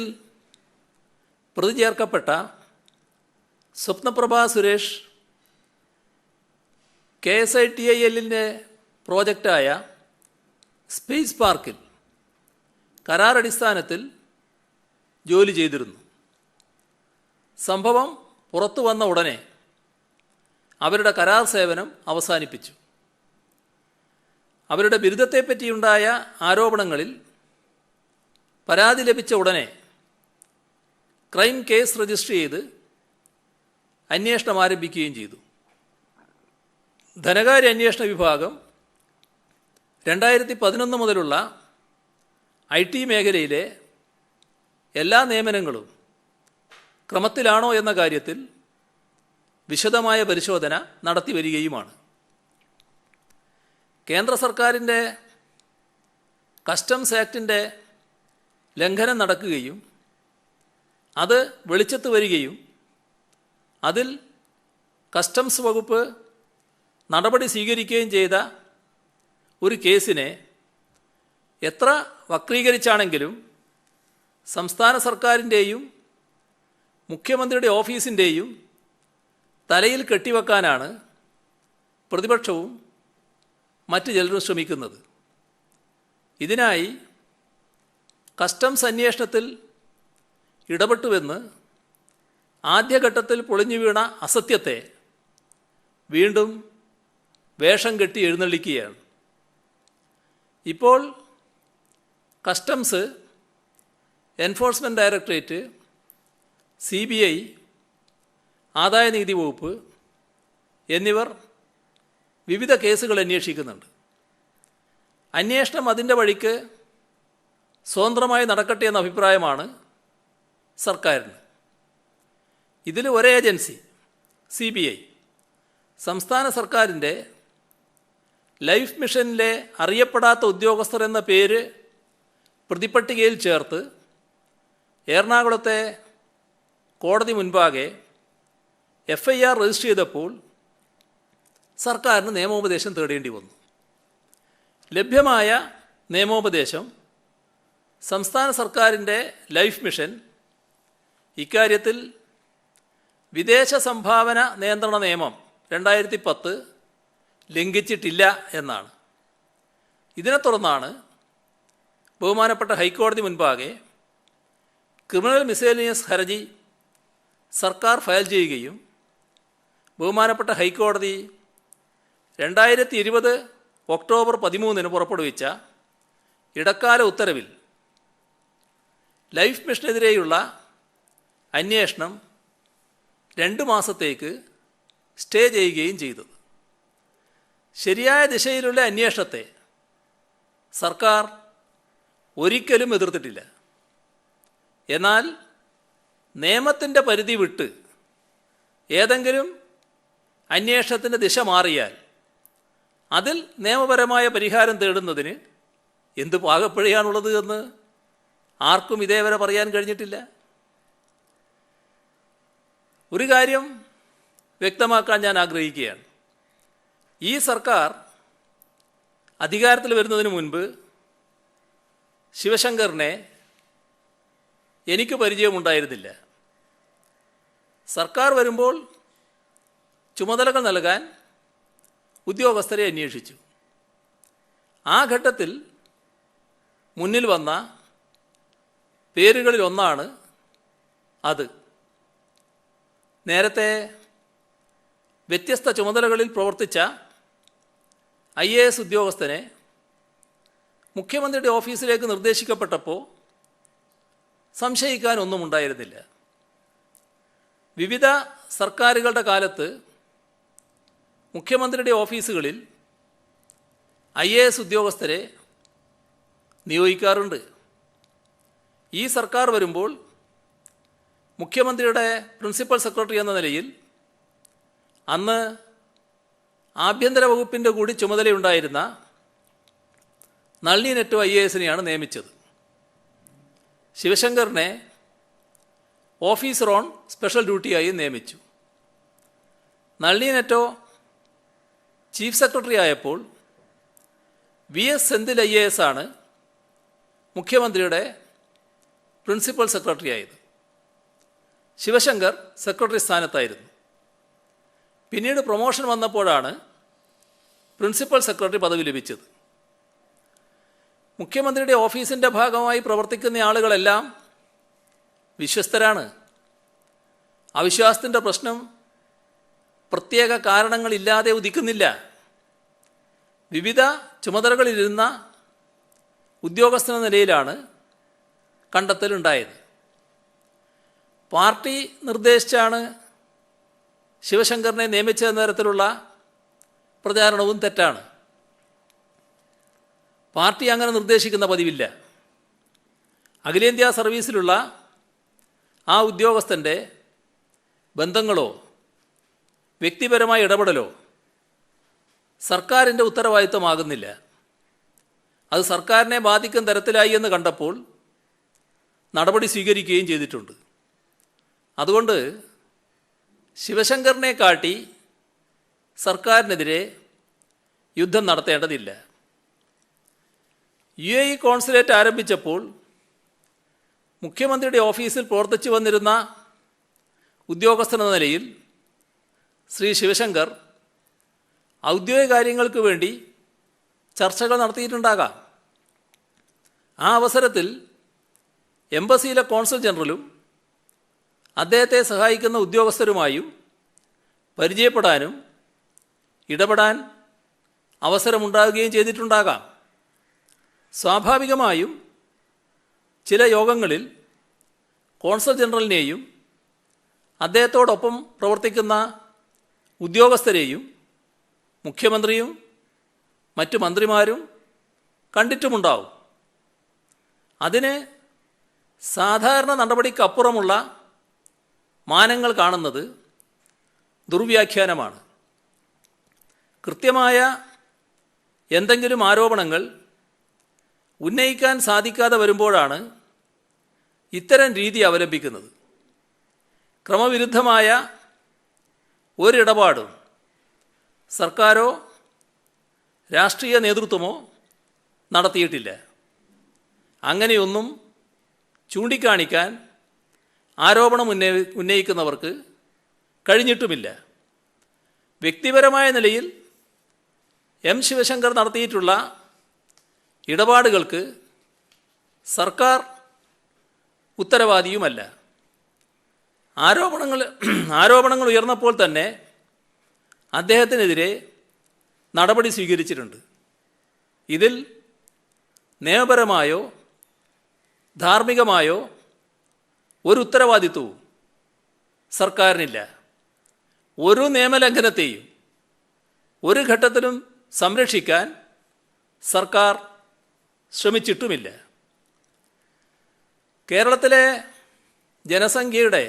പ്രതി ചേർക്കപ്പെട്ട സ്വപ്നപ്രഭ സുരേഷ് KSITILൻ്റെ പ്രോജക്റ്റായ സ്പേസ് പാർക്കിൽ കരാറടിസ്ഥാനത്തിൽ ജോലി ചെയ്തിരുന്നു. സംഭവം പുറത്തു വന്ന ഉടനെ അവരുടെ കരാർ സേവനം അവസാനിപ്പിച്ചു. അവരുടെ ബിരുദത്തെപ്പറ്റിയുണ്ടായ ആരോപണങ്ങളിൽ പരാതി ലഭിച്ച ഉടനെ ക്രൈം കേസ് രജിസ്റ്റർ ചെയ്ത് അന്വേഷണം ആരംഭിക്കുകയും ചെയ്തു. ധനകാര്യ അന്വേഷണ വിഭാഗം 2011 മുതലുള്ള IT മേഖലയിലെ എല്ലാ നിയമനങ്ങളും ക്രമത്തിലാണോ എന്ന കാര്യത്തിൽ വിശദമായ പരിശോധന നടത്തി വരികയുമാണ്. കേന്ദ്ര സർക്കാരിൻ്റെ കസ്റ്റംസ് ആക്ടിൻ്റെ ലംഘനം നടക്കുകയും അത് വെളിച്ചത്ത് വരികയും അതിൽ കസ്റ്റംസ് വകുപ്പ് നടപടി സ്വീകരിക്കുകയും ചെയ്ത ഒരു കേസിനെ എത്ര വക്രീകരിച്ചാണെങ്കിലും സംസ്ഥാന സർക്കാരിൻ്റെയും മുഖ്യമന്ത്രിയുടെ ഓഫീസിൻ്റെയും തലയിൽ കെട്ടിവെക്കാനാണ് പ്രതിപക്ഷവും മറ്റ് ചിലരും ശ്രമിക്കുന്നത്. ഇതിനായി കസ്റ്റംസ് അന്വേഷണത്തിൽ ഇടപെട്ടുവെന്ന് ആദ്യഘട്ടത്തിൽ പൊളിഞ്ഞു വീണ അസത്യത്തെ വീണ്ടും വേഷം കെട്ടി എഴുന്നള്ളിക്കുകയാണ്. ഇപ്പോൾ കസ്റ്റംസ്, എൻഫോഴ്സ്മെൻറ്റ് ഡയറക്ടറേറ്റ്, CBI, ആദായനികുതി വകുപ്പ് എന്നിവർ വിവിധ കേസുകൾ അന്വേഷിക്കുന്നുണ്ട്. അന്വേഷണം അതിൻ്റെ വഴിക്ക് സ്വതന്ത്രമായി നടക്കട്ടെ എന്ന അഭിപ്രായമാണ് സർക്കാരിന്. ഇതിൽ ഒരേ ഏജൻസി CBI സംസ്ഥാന സർക്കാരിൻ്റെ ലൈഫ് മിഷനിലെ അറിയപ്പെടാത്ത ഉദ്യോഗസ്ഥർ എന്ന പേര് പ്രതിപട്ടികയിൽ ചേർത്ത് എറണാകുളത്തെ കോടതി മുൻപാകെ FIR രജിസ്റ്റർ ചെയ്തപ്പോൾ സർക്കാരിന് നിയമോപദേശം തേടേണ്ടി വന്നു. ലഭ്യമായ നിയമോപദേശം സംസ്ഥാന സർക്കാരിൻ്റെ ലൈഫ് മിഷൻ ഇക്കാര്യത്തിൽ വിദേശ സംഭാവന നിയന്ത്രണ നിയമം 2010 ലംഘിച്ചിട്ടില്ല എന്നാണ്. ഇതിനെ തുടർന്നാണ് ബഹുമാനപ്പെട്ട ഹൈക്കോടതി മുൻപാകെ ക്രിമിനൽ മിസേലിനിയസ് ഹർജി സർക്കാർ ഫയൽ ചെയ്യുകയും ബഹുമാനപ്പെട്ട ഹൈക്കോടതി 2020 ഒക്ടോബർ 13 പുറപ്പെടുവിച്ച ഇടക്കാല ഉത്തരവിൽ ലൈഫ് മിഷനെതിരെയുള്ള അന്വേഷണം 2 മാസത്തേക്ക് സ്റ്റേ ചെയ്യുകയും ചെയ്തത്. ശരിയായ ദിശയിലുള്ള അന്വേഷണത്തെ സർക്കാർ ഒരിക്കലും എതിർത്തിട്ടില്ല. എന്നാൽ നിയമത്തിൻ്റെ പരിധി വിട്ട് ഏതെങ്കിലും അന്വേഷണത്തിൻ്റെ ദിശ മാറിയാൽ അതിൽ നിയമപരമായ പരിഹാരം തേടുന്നതിന് എന്ത് പാകപ്പിഴയാണുള്ളത് എന്ന് ആർക്കും ഇതേവരെ പറയാൻ കഴിഞ്ഞിട്ടില്ല. ഒരു കാര്യം വ്യക്തമാക്കാൻ ഞാൻ ആഗ്രഹിക്കുകയാണ്. ഈ സർക്കാർ അധികാരത്തിൽ വരുന്നതിന് മുൻപ് ശിവശങ്കറിനെ എനിക്ക് പരിചയമുണ്ടായിരുന്നില്ല. സർക്കാർ വരുമ്പോൾ ചുമതലകൾ നൽകാൻ ഉദ്യോഗസ്ഥരെ അന്വേഷിച്ചു. ആ ഘട്ടത്തിൽ മുന്നിൽ വന്ന പേരുകളിലൊന്നാണ് അത്. നേരത്തെ വ്യത്യസ്ത ചുമതലകളിൽ പ്രവർത്തിച്ച IAS ഉദ്യോഗസ്ഥനെ മുഖ്യമന്ത്രിയുടെ ഓഫീസിലേക്ക് നിർദ്ദേശിക്കപ്പെട്ടപ്പോൾ സംശയിക്കാനൊന്നും ഉണ്ടായിരുന്നില്ല. വിവിധ സർക്കാരുകളുടെ കാലത്ത് മുഖ്യമന്ത്രിയുടെ ഓഫീസുകളിൽ IAS ഉദ്യോഗസ്ഥരെ നിയോഗിക്കാറുണ്ട്. ഈ സർക്കാർ വരുമ്പോൾ മുഖ്യമന്ത്രിയുടെ പ്രിൻസിപ്പൽ സെക്രട്ടറി എന്ന നിലയിൽ അന്ന് ആഭ്യന്തര വകുപ്പിൻ്റെ കൂടി ചുമതലയുണ്ടായിരുന്ന നളിനി നെറ്റോ IASനെയാണ് നിയമിച്ചത്. ശിവശങ്കറിനെ ഓഫീസർ ഓൺ സ്പെഷ്യൽ ഡ്യൂട്ടിയായി നിയമിച്ചു. നളിനി നെറ്റോ ചീഫ് സെക്രട്ടറി ആയപ്പോൾ VS സെന്തിൽ IAS ആണ് മുഖ്യമന്ത്രിയുടെ പ്രിൻസിപ്പൽ സെക്രട്ടറി ആയത്. ശിവശങ്കർ സെക്രട്ടറി സ്ഥാനത്തായിരുന്നു. പിന്നീട് പ്രൊമോഷൻ വന്നപ്പോഴാണ് പ്രിൻസിപ്പൽ സെക്രട്ടറി പദവി ലഭിച്ചത്. മുഖ്യമന്ത്രിയുടെ ഓഫീസിൻ്റെ ഭാഗമായി പ്രവർത്തിക്കുന്ന ആളുകളെല്ലാം വിശ്വസ്തരാണ്. അവിശ്വാസത്തിൻ്റെ പ്രശ്നം പ്രത്യേക കാരണങ്ങളില്ലാതെ ഉദിക്കുന്നില്ല. വിവിധ ചുമതലകളിലിരുന്ന ഉദ്യോഗസ്ഥന നിലയിലാണ് കണ്ടെത്തലുണ്ടായത്. പാർട്ടി നിർദ്ദേശിച്ചാണ് ശിവശങ്കറിനെ നിയമിച്ച തരത്തിലുള്ള പ്രചാരണവും തെറ്റാണ്. പാർട്ടി അങ്ങനെ നിർദ്ദേശിക്കുന്ന പതിവില്ല. അഖിലേന്ത്യാ സർവീസിലുള്ള ആ ഉദ്യോഗസ്ഥൻ്റെ ബന്ധങ്ങളോ വ്യക്തിപരമായ ഇടപെടലോ സർക്കാരിൻ്റെ ഉത്തരവാദിത്തമാകുന്നില്ല. അത് സർക്കാരിനെ ബാധിക്കുന്ന തരത്തിലായി എന്ന് കണ്ടപ്പോൾ നടപടി സ്വീകരിക്കുകയും ചെയ്തിട്ടുണ്ട്. അതുകൊണ്ട് ശിവശങ്കറിനെ കാട്ടി സർക്കാരിനെതിരെ യുദ്ധം നടത്തേണ്ടതില്ല. UAE കോൺസുലേറ്റ് ആരംഭിച്ചപ്പോൾ മുഖ്യമന്ത്രിയുടെ ഓഫീസിൽ പ്രവർത്തിച്ചു വന്നിരുന്ന ഉദ്യോഗസ്ഥനെന്ന നിലയിൽ ശ്രീ ശിവശങ്കർ ഔദ്യോഗിക കാര്യങ്ങൾക്ക് വേണ്ടി ചർച്ചകൾ നടത്തിയിട്ടുണ്ടാകാം. ആ അവസരത്തിൽ എംബസിയിലെ കോൺസുൽ ജനറലും അദ്ദേഹത്തെ സഹായിക്കുന്ന ഉദ്യോഗസ്ഥരുമായും പരിചയപ്പെടാനും ഇടപെടാൻ അവസരമുണ്ടാകുകയും ചെയ്തിട്ടുണ്ടാകാം. സ്വാഭാവികമായും ചില യോഗങ്ങളിൽ കോൺസുൽ ജനറലിനെയും അദ്ദേഹത്തോടൊപ്പം പ്രവർത്തിക്കുന്ന ഉദ്യോഗസ്ഥരെയും മുഖ്യമന്ത്രിയും മറ്റു മന്ത്രിമാരും കണ്ടിട്ടുമുണ്ടാവും. അതിന് സാധാരണ നടപടിക്കപ്പുറമുള്ള മാനങ്ങൾ കാണുന്നത് ദുർവ്യാഖ്യാനമാണ്. കൃത്യമായ എന്തെങ്കിലും ആരോപണങ്ങൾ ഉന്നയിക്കാൻ സാധിക്കാതെ വരുമ്പോഴാണ് ഇത്തരം രീതി അവലംബിക്കുന്നത്. ക്രമവിരുദ്ധമായ ഒരിടപാടും സർക്കാരോ രാഷ്ട്രീയ നേതൃത്വമോ നടത്തിയിട്ടില്ല. അങ്ങനെയൊന്നും ചൂണ്ടിക്കാണിക്കാൻ ആരോപണം ഉന്നയിക്കുന്നവർക്ക് കഴിഞ്ഞിട്ടുമില്ല. വ്യക്തിപരമായ നിലയിൽ ശിവശങ്കർ നടത്തിയിട്ടുള്ള ഇടപാടുകൾക്ക് സർക്കാർ ഉത്തരവാദിയുമല്ല. ആരോപണങ്ങൾ ഉയർന്നപ്പോൾ തന്നെ അദ്ദേഹത്തിനെതിരെ നടപടി സ്വീകരിച്ചിട്ടുണ്ട്. ഇതിൽ നിയമപരമായോ ധാർമ്മികമായോ ഒരു ഉത്തരവാദിത്വവും സർക്കാരിനില്ല. ഒരു നിയമലംഘനത്തെയും ഒരു ഘട്ടത്തിലും സംരക്ഷിക്കാൻ സർക്കാർ ശ്രമിച്ചിട്ടുമില്ല. കേരളത്തിലെ ജനസംഖ്യയുടെ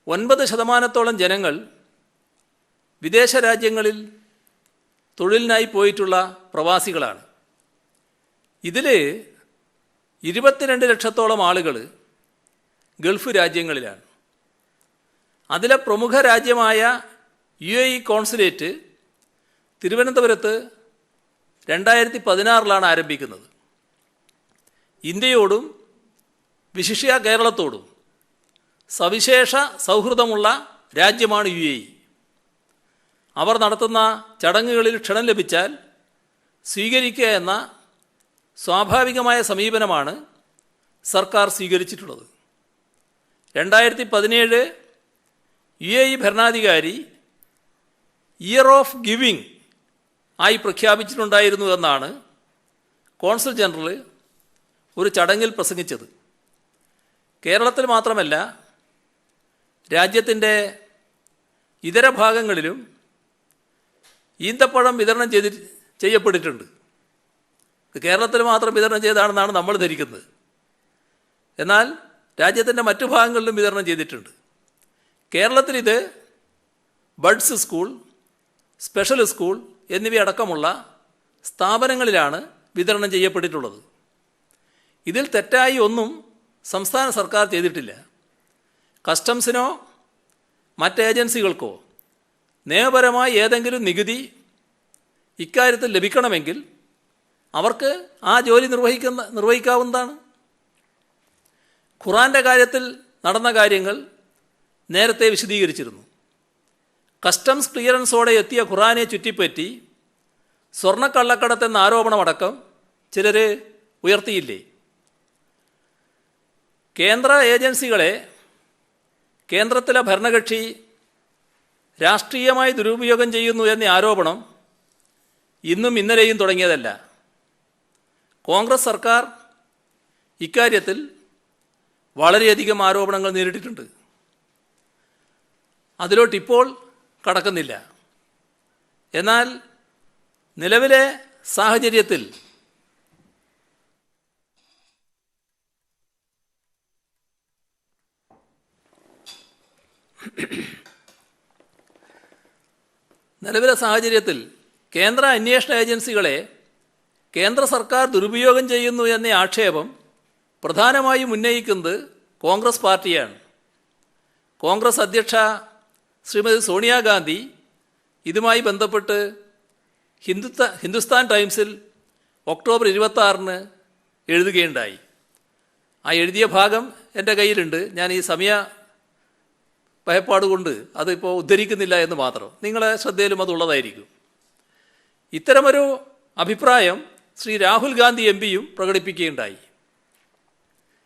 9% ജനങ്ങൾ വിദേശ രാജ്യങ്ങളിൽ തൊഴിലിനായി പോയിട്ടുള്ള പ്രവാസികളാണ്. ഇതിൽ 22 ലക്ഷത്തോളം ആളുകൾ ഗൾഫ് രാജ്യങ്ങളിലാണ്. അതിലെ പ്രമുഖ രാജ്യമായ UAE കോൺസുലേറ്റ് തിരുവനന്തപുരത്ത് 2016 ആരംഭിക്കുന്നത്. ഇന്ത്യയോടും വിശിഷ്യ കേരളത്തോടും സവിശേഷ സൗഹൃദമുള്ള രാജ്യമാണ് UAE. അവർ നടത്തുന്ന ചടങ്ങുകളിൽ ക്ഷണം ലഭിച്ചാൽ സ്വീകരിക്കുക എന്ന സ്വാഭാവികമായ സമീപനമാണ് സർക്കാർ സ്വീകരിച്ചിട്ടുള്ളത്. 2017 UAE ഭരണാധികാരി ഇയർ ഓഫ് ഗിവിംഗ് ആയി പ്രഖ്യാപിച്ചിട്ടുണ്ടായിരുന്നു എന്നാണ് കോൺസുൽ ജനറൽ ഒരു ചടങ്ങിൽ പ്രസംഗിച്ചത്. കേരളത്തിൽ മാത്രമല്ല, രാജ്യത്തിൻ്റെ ഇതര ഭാഗങ്ങളിലും ഈന്തപ്പഴം വിതരണം ചെയ്യപ്പെട്ടിട്ടുണ്ട്. കേരളത്തിൽ മാത്രം വിതരണം ചെയ്താണെന്നാണ് നമ്മൾ ധരിക്കുന്നത്. എന്നാൽ രാജ്യത്തിൻ്റെ മറ്റു ഭാഗങ്ങളിലും വിതരണം ചെയ്തിട്ടുണ്ട്. കേരളത്തിൽ ഇത് ബഡ്സ് സ്കൂൾ, സ്പെഷ്യൽ സ്കൂൾ എന്നിവയടക്കമുള്ള സ്ഥാപനങ്ങളിലാണ് വിതരണം ചെയ്യപ്പെട്ടിട്ടുള്ളത്. ഇതിൽ തെറ്റായി ഒന്നും സംസ്ഥാന സർക്കാർ ചെയ്തിട്ടില്ല. കസ്റ്റംസിനോ മറ്റ് ഏജൻസികൾക്കോ നിയമപരമായി ഏതെങ്കിലും നികുതി ഇക്കാര്യത്തിൽ ലഭിക്കണമെങ്കിൽ അവർക്ക് ആ ജോലി നിർവഹിക്കാവുന്നതാണ്. ഖുറാൻ്റെ കാര്യത്തിൽ നടന്ന കാര്യങ്ങൾ നേരത്തെ വിശദീകരിച്ചിരുന്നു. കസ്റ്റംസ് ക്ലിയറൻസോടെ എത്തിയ ഖുറാനെ ചുറ്റിപ്പറ്റി സ്വർണ്ണക്കള്ളക്കടത്തെന്ന ആരോപണമടക്കം ചിലർ ഉയർത്തിയില്ലേ? കേന്ദ്ര ഏജൻസികളെ കേന്ദ്രത്തിലെ ഭരണകക്ഷി രാഷ്ട്രീയമായി ദുരുപയോഗം ചെയ്യുന്നു എന്ന ആരോപണം ഇന്നും ഇന്നലെയും തുടങ്ങിയതല്ല. കോൺഗ്രസ് സർക്കാർ ഇക്കാര്യത്തിൽ വളരെയധികം ആരോപണങ്ങൾ നേരിട്ടിട്ടുണ്ട്. അതിലോട്ടിപ്പോൾ കടക്കുന്നില്ല. എന്നാൽ നിലവിലെ സാഹചര്യത്തിൽ കേന്ദ്ര അന്വേഷണ ഏജൻസികളെ കേന്ദ്ര സർക്കാർ ദുരുപയോഗം ചെയ്യുന്നു എന്ന ആക്ഷേപം പ്രധാനമായും ഉന്നയിക്കുന്നത് കോൺഗ്രസ് പാർട്ടിയാണ്. കോൺഗ്രസ് അധ്യക്ഷ ശ്രീമതി സോണിയാഗാന്ധി ഇതുമായി ബന്ധപ്പെട്ട് ഹിന്ദുസ്ഥാൻ ടൈംസിൽ ഒക്ടോബർ 26 എഴുതുകയുണ്ടായി. ആ എഴുതിയ ഭാഗം എൻ്റെ കയ്യിലുണ്ട്. ഞാൻ ഈ സമയ ഭയപ്പാട് കൊണ്ട് അതിപ്പോൾ ഉദ്ധരിക്കുന്നില്ല എന്ന് മാത്രം. നിങ്ങളെ ശ്രദ്ധയിലും അതുള്ളതായിരിക്കും. ഇത്തരമൊരു അഭിപ്രായം ശ്രീ രാഹുൽ ഗാന്ധി MPയും പ്രകടിപ്പിക്കുകയുണ്ടായി.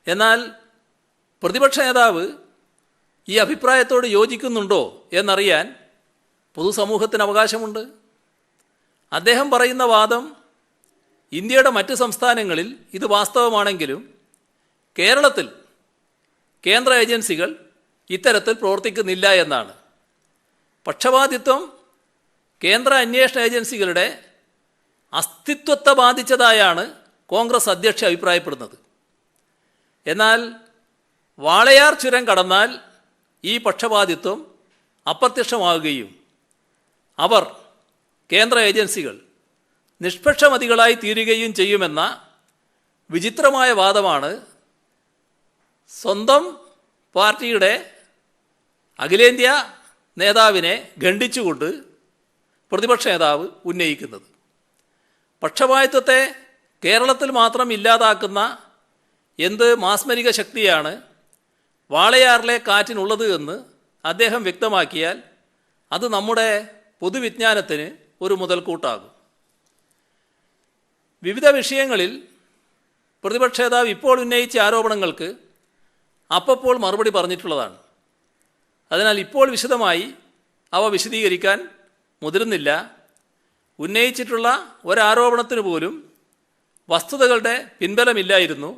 എന്നാൽ പ്രതിപക്ഷ നേതാവ് ഈ അഭിപ്രായത്തോട് യോജിക്കുന്നുണ്ടോ എന്നറിയാൻ പൊതുസമൂഹത്തിന് അവകാശമുണ്ട്. അദ്ദേഹം പറയുന്ന വാദം ഇന്ത്യയുടെ മറ്റ് സംസ്ഥാനങ്ങളിൽ ഇത് വാസ്തവമാണെങ്കിലും കേരളത്തിൽ കേന്ദ്ര ഏജൻസികൾ ഇത്തരത്തിൽ പ്രവർത്തിക്കുന്നില്ല എന്നാണ്. പക്ഷപാതിത്വം കേന്ദ്ര അന്വേഷണ ഏജൻസികളുടെ അസ്തിത്വത്തെ ബാധിച്ചതായാണ് കോൺഗ്രസ് അധ്യക്ഷ അഭിപ്രായപ്പെടുന്നത്. എന്നാൽ വാളയാർ ചുരം കടന്നാൽ ഈ പക്ഷപാതിത്വം അപ്രത്യക്ഷമാവുകയും അവർ കേന്ദ്ര ഏജൻസികൾ നിഷ്പക്ഷമതികളായി തീരുകയും ചെയ്യുമെന്ന വിചിത്രമായ വാദമാണ് സ്വന്തം പാർട്ടിയുടെ അഖിലേന്ത്യാ നേതാവിനെ ഖണ്ഡിച്ചുകൊണ്ട് പ്രതിപക്ഷ നേതാവ് ഉന്നയിക്കുന്നത്. പക്ഷപാതിത്വത്തെ കേരളത്തിൽ മാത്രം ഇല്ലാതാക്കുന്ന എന്ത് മാസ്മരിക ശക്തിയാണ് വാളയാറിലെ കാറ്റിനുള്ളത് എന്ന് അദ്ദേഹം വ്യക്തമാക്കിയാൽ അത് നമ്മുടെ പൊതുവിജ്ഞാനത്തിന് ഒരു മുതൽക്കൂട്ടാകും. വിവിധ വിഷയങ്ങളിൽ പ്രതിപക്ഷ നേതാവ് ഇപ്പോൾ ഉന്നയിച്ച ആരോപണങ്ങൾക്ക് അപ്പോൾ മറുപടി പറഞ്ഞിട്ടുള്ളതാണ്. അതിനാൽ ഇപ്പോൾ വിശദമായി അവ വിശദീകരിക്കാൻ മുതിരുന്നില്ല. ഉന്നയിച്ചിട്ടുള്ള ഒരാരോപണത്തിന് പോലും വസ്തുതകളുടെ പിൻബലമില്ലായിരുന്നു.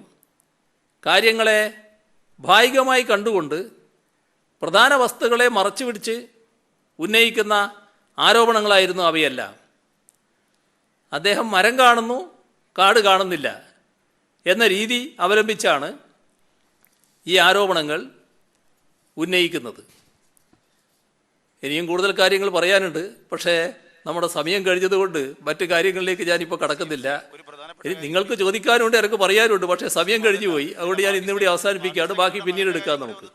കാര്യങ്ങളെ ഭാഗികമായി കണ്ടുകൊണ്ട് പ്രധാന വസ്തുക്കളെ മറച്ചുപിടിച്ച് ഉന്നയിക്കുന്ന ആരോപണങ്ങളായിരുന്നു അവയെല്ലാം. അദ്ദേഹം മരം കാണുന്നു, കാട് കാണുന്നില്ല എന്ന രീതി അവലംബിച്ചാണ് ഈ ആരോപണങ്ങൾ ഉന്നയിക്കുന്നത്. ഇനിയും കൂടുതൽ കാര്യങ്ങൾ പറയാനുണ്ട്, പക്ഷേ നമ്മുടെ സമയം കഴിഞ്ഞതുകൊണ്ട് മറ്റു കാര്യങ്ങളിലേക്ക് ഞാനിപ്പോൾ കടക്കുന്നില്ല. ഇനി നിങ്ങൾക്ക് ചോദിക്കാനുണ്ട്, എനിക്ക് പറയാനുണ്ട്, പക്ഷേ സമയം കഴിഞ്ഞു പോയി. അതുകൊണ്ട് ഞാൻ ഇന്നിവിടെ അവസാനിപ്പിക്കുകയാണ്. ബാക്കി പിന്നീട് എടുക്കാം നമുക്ക്.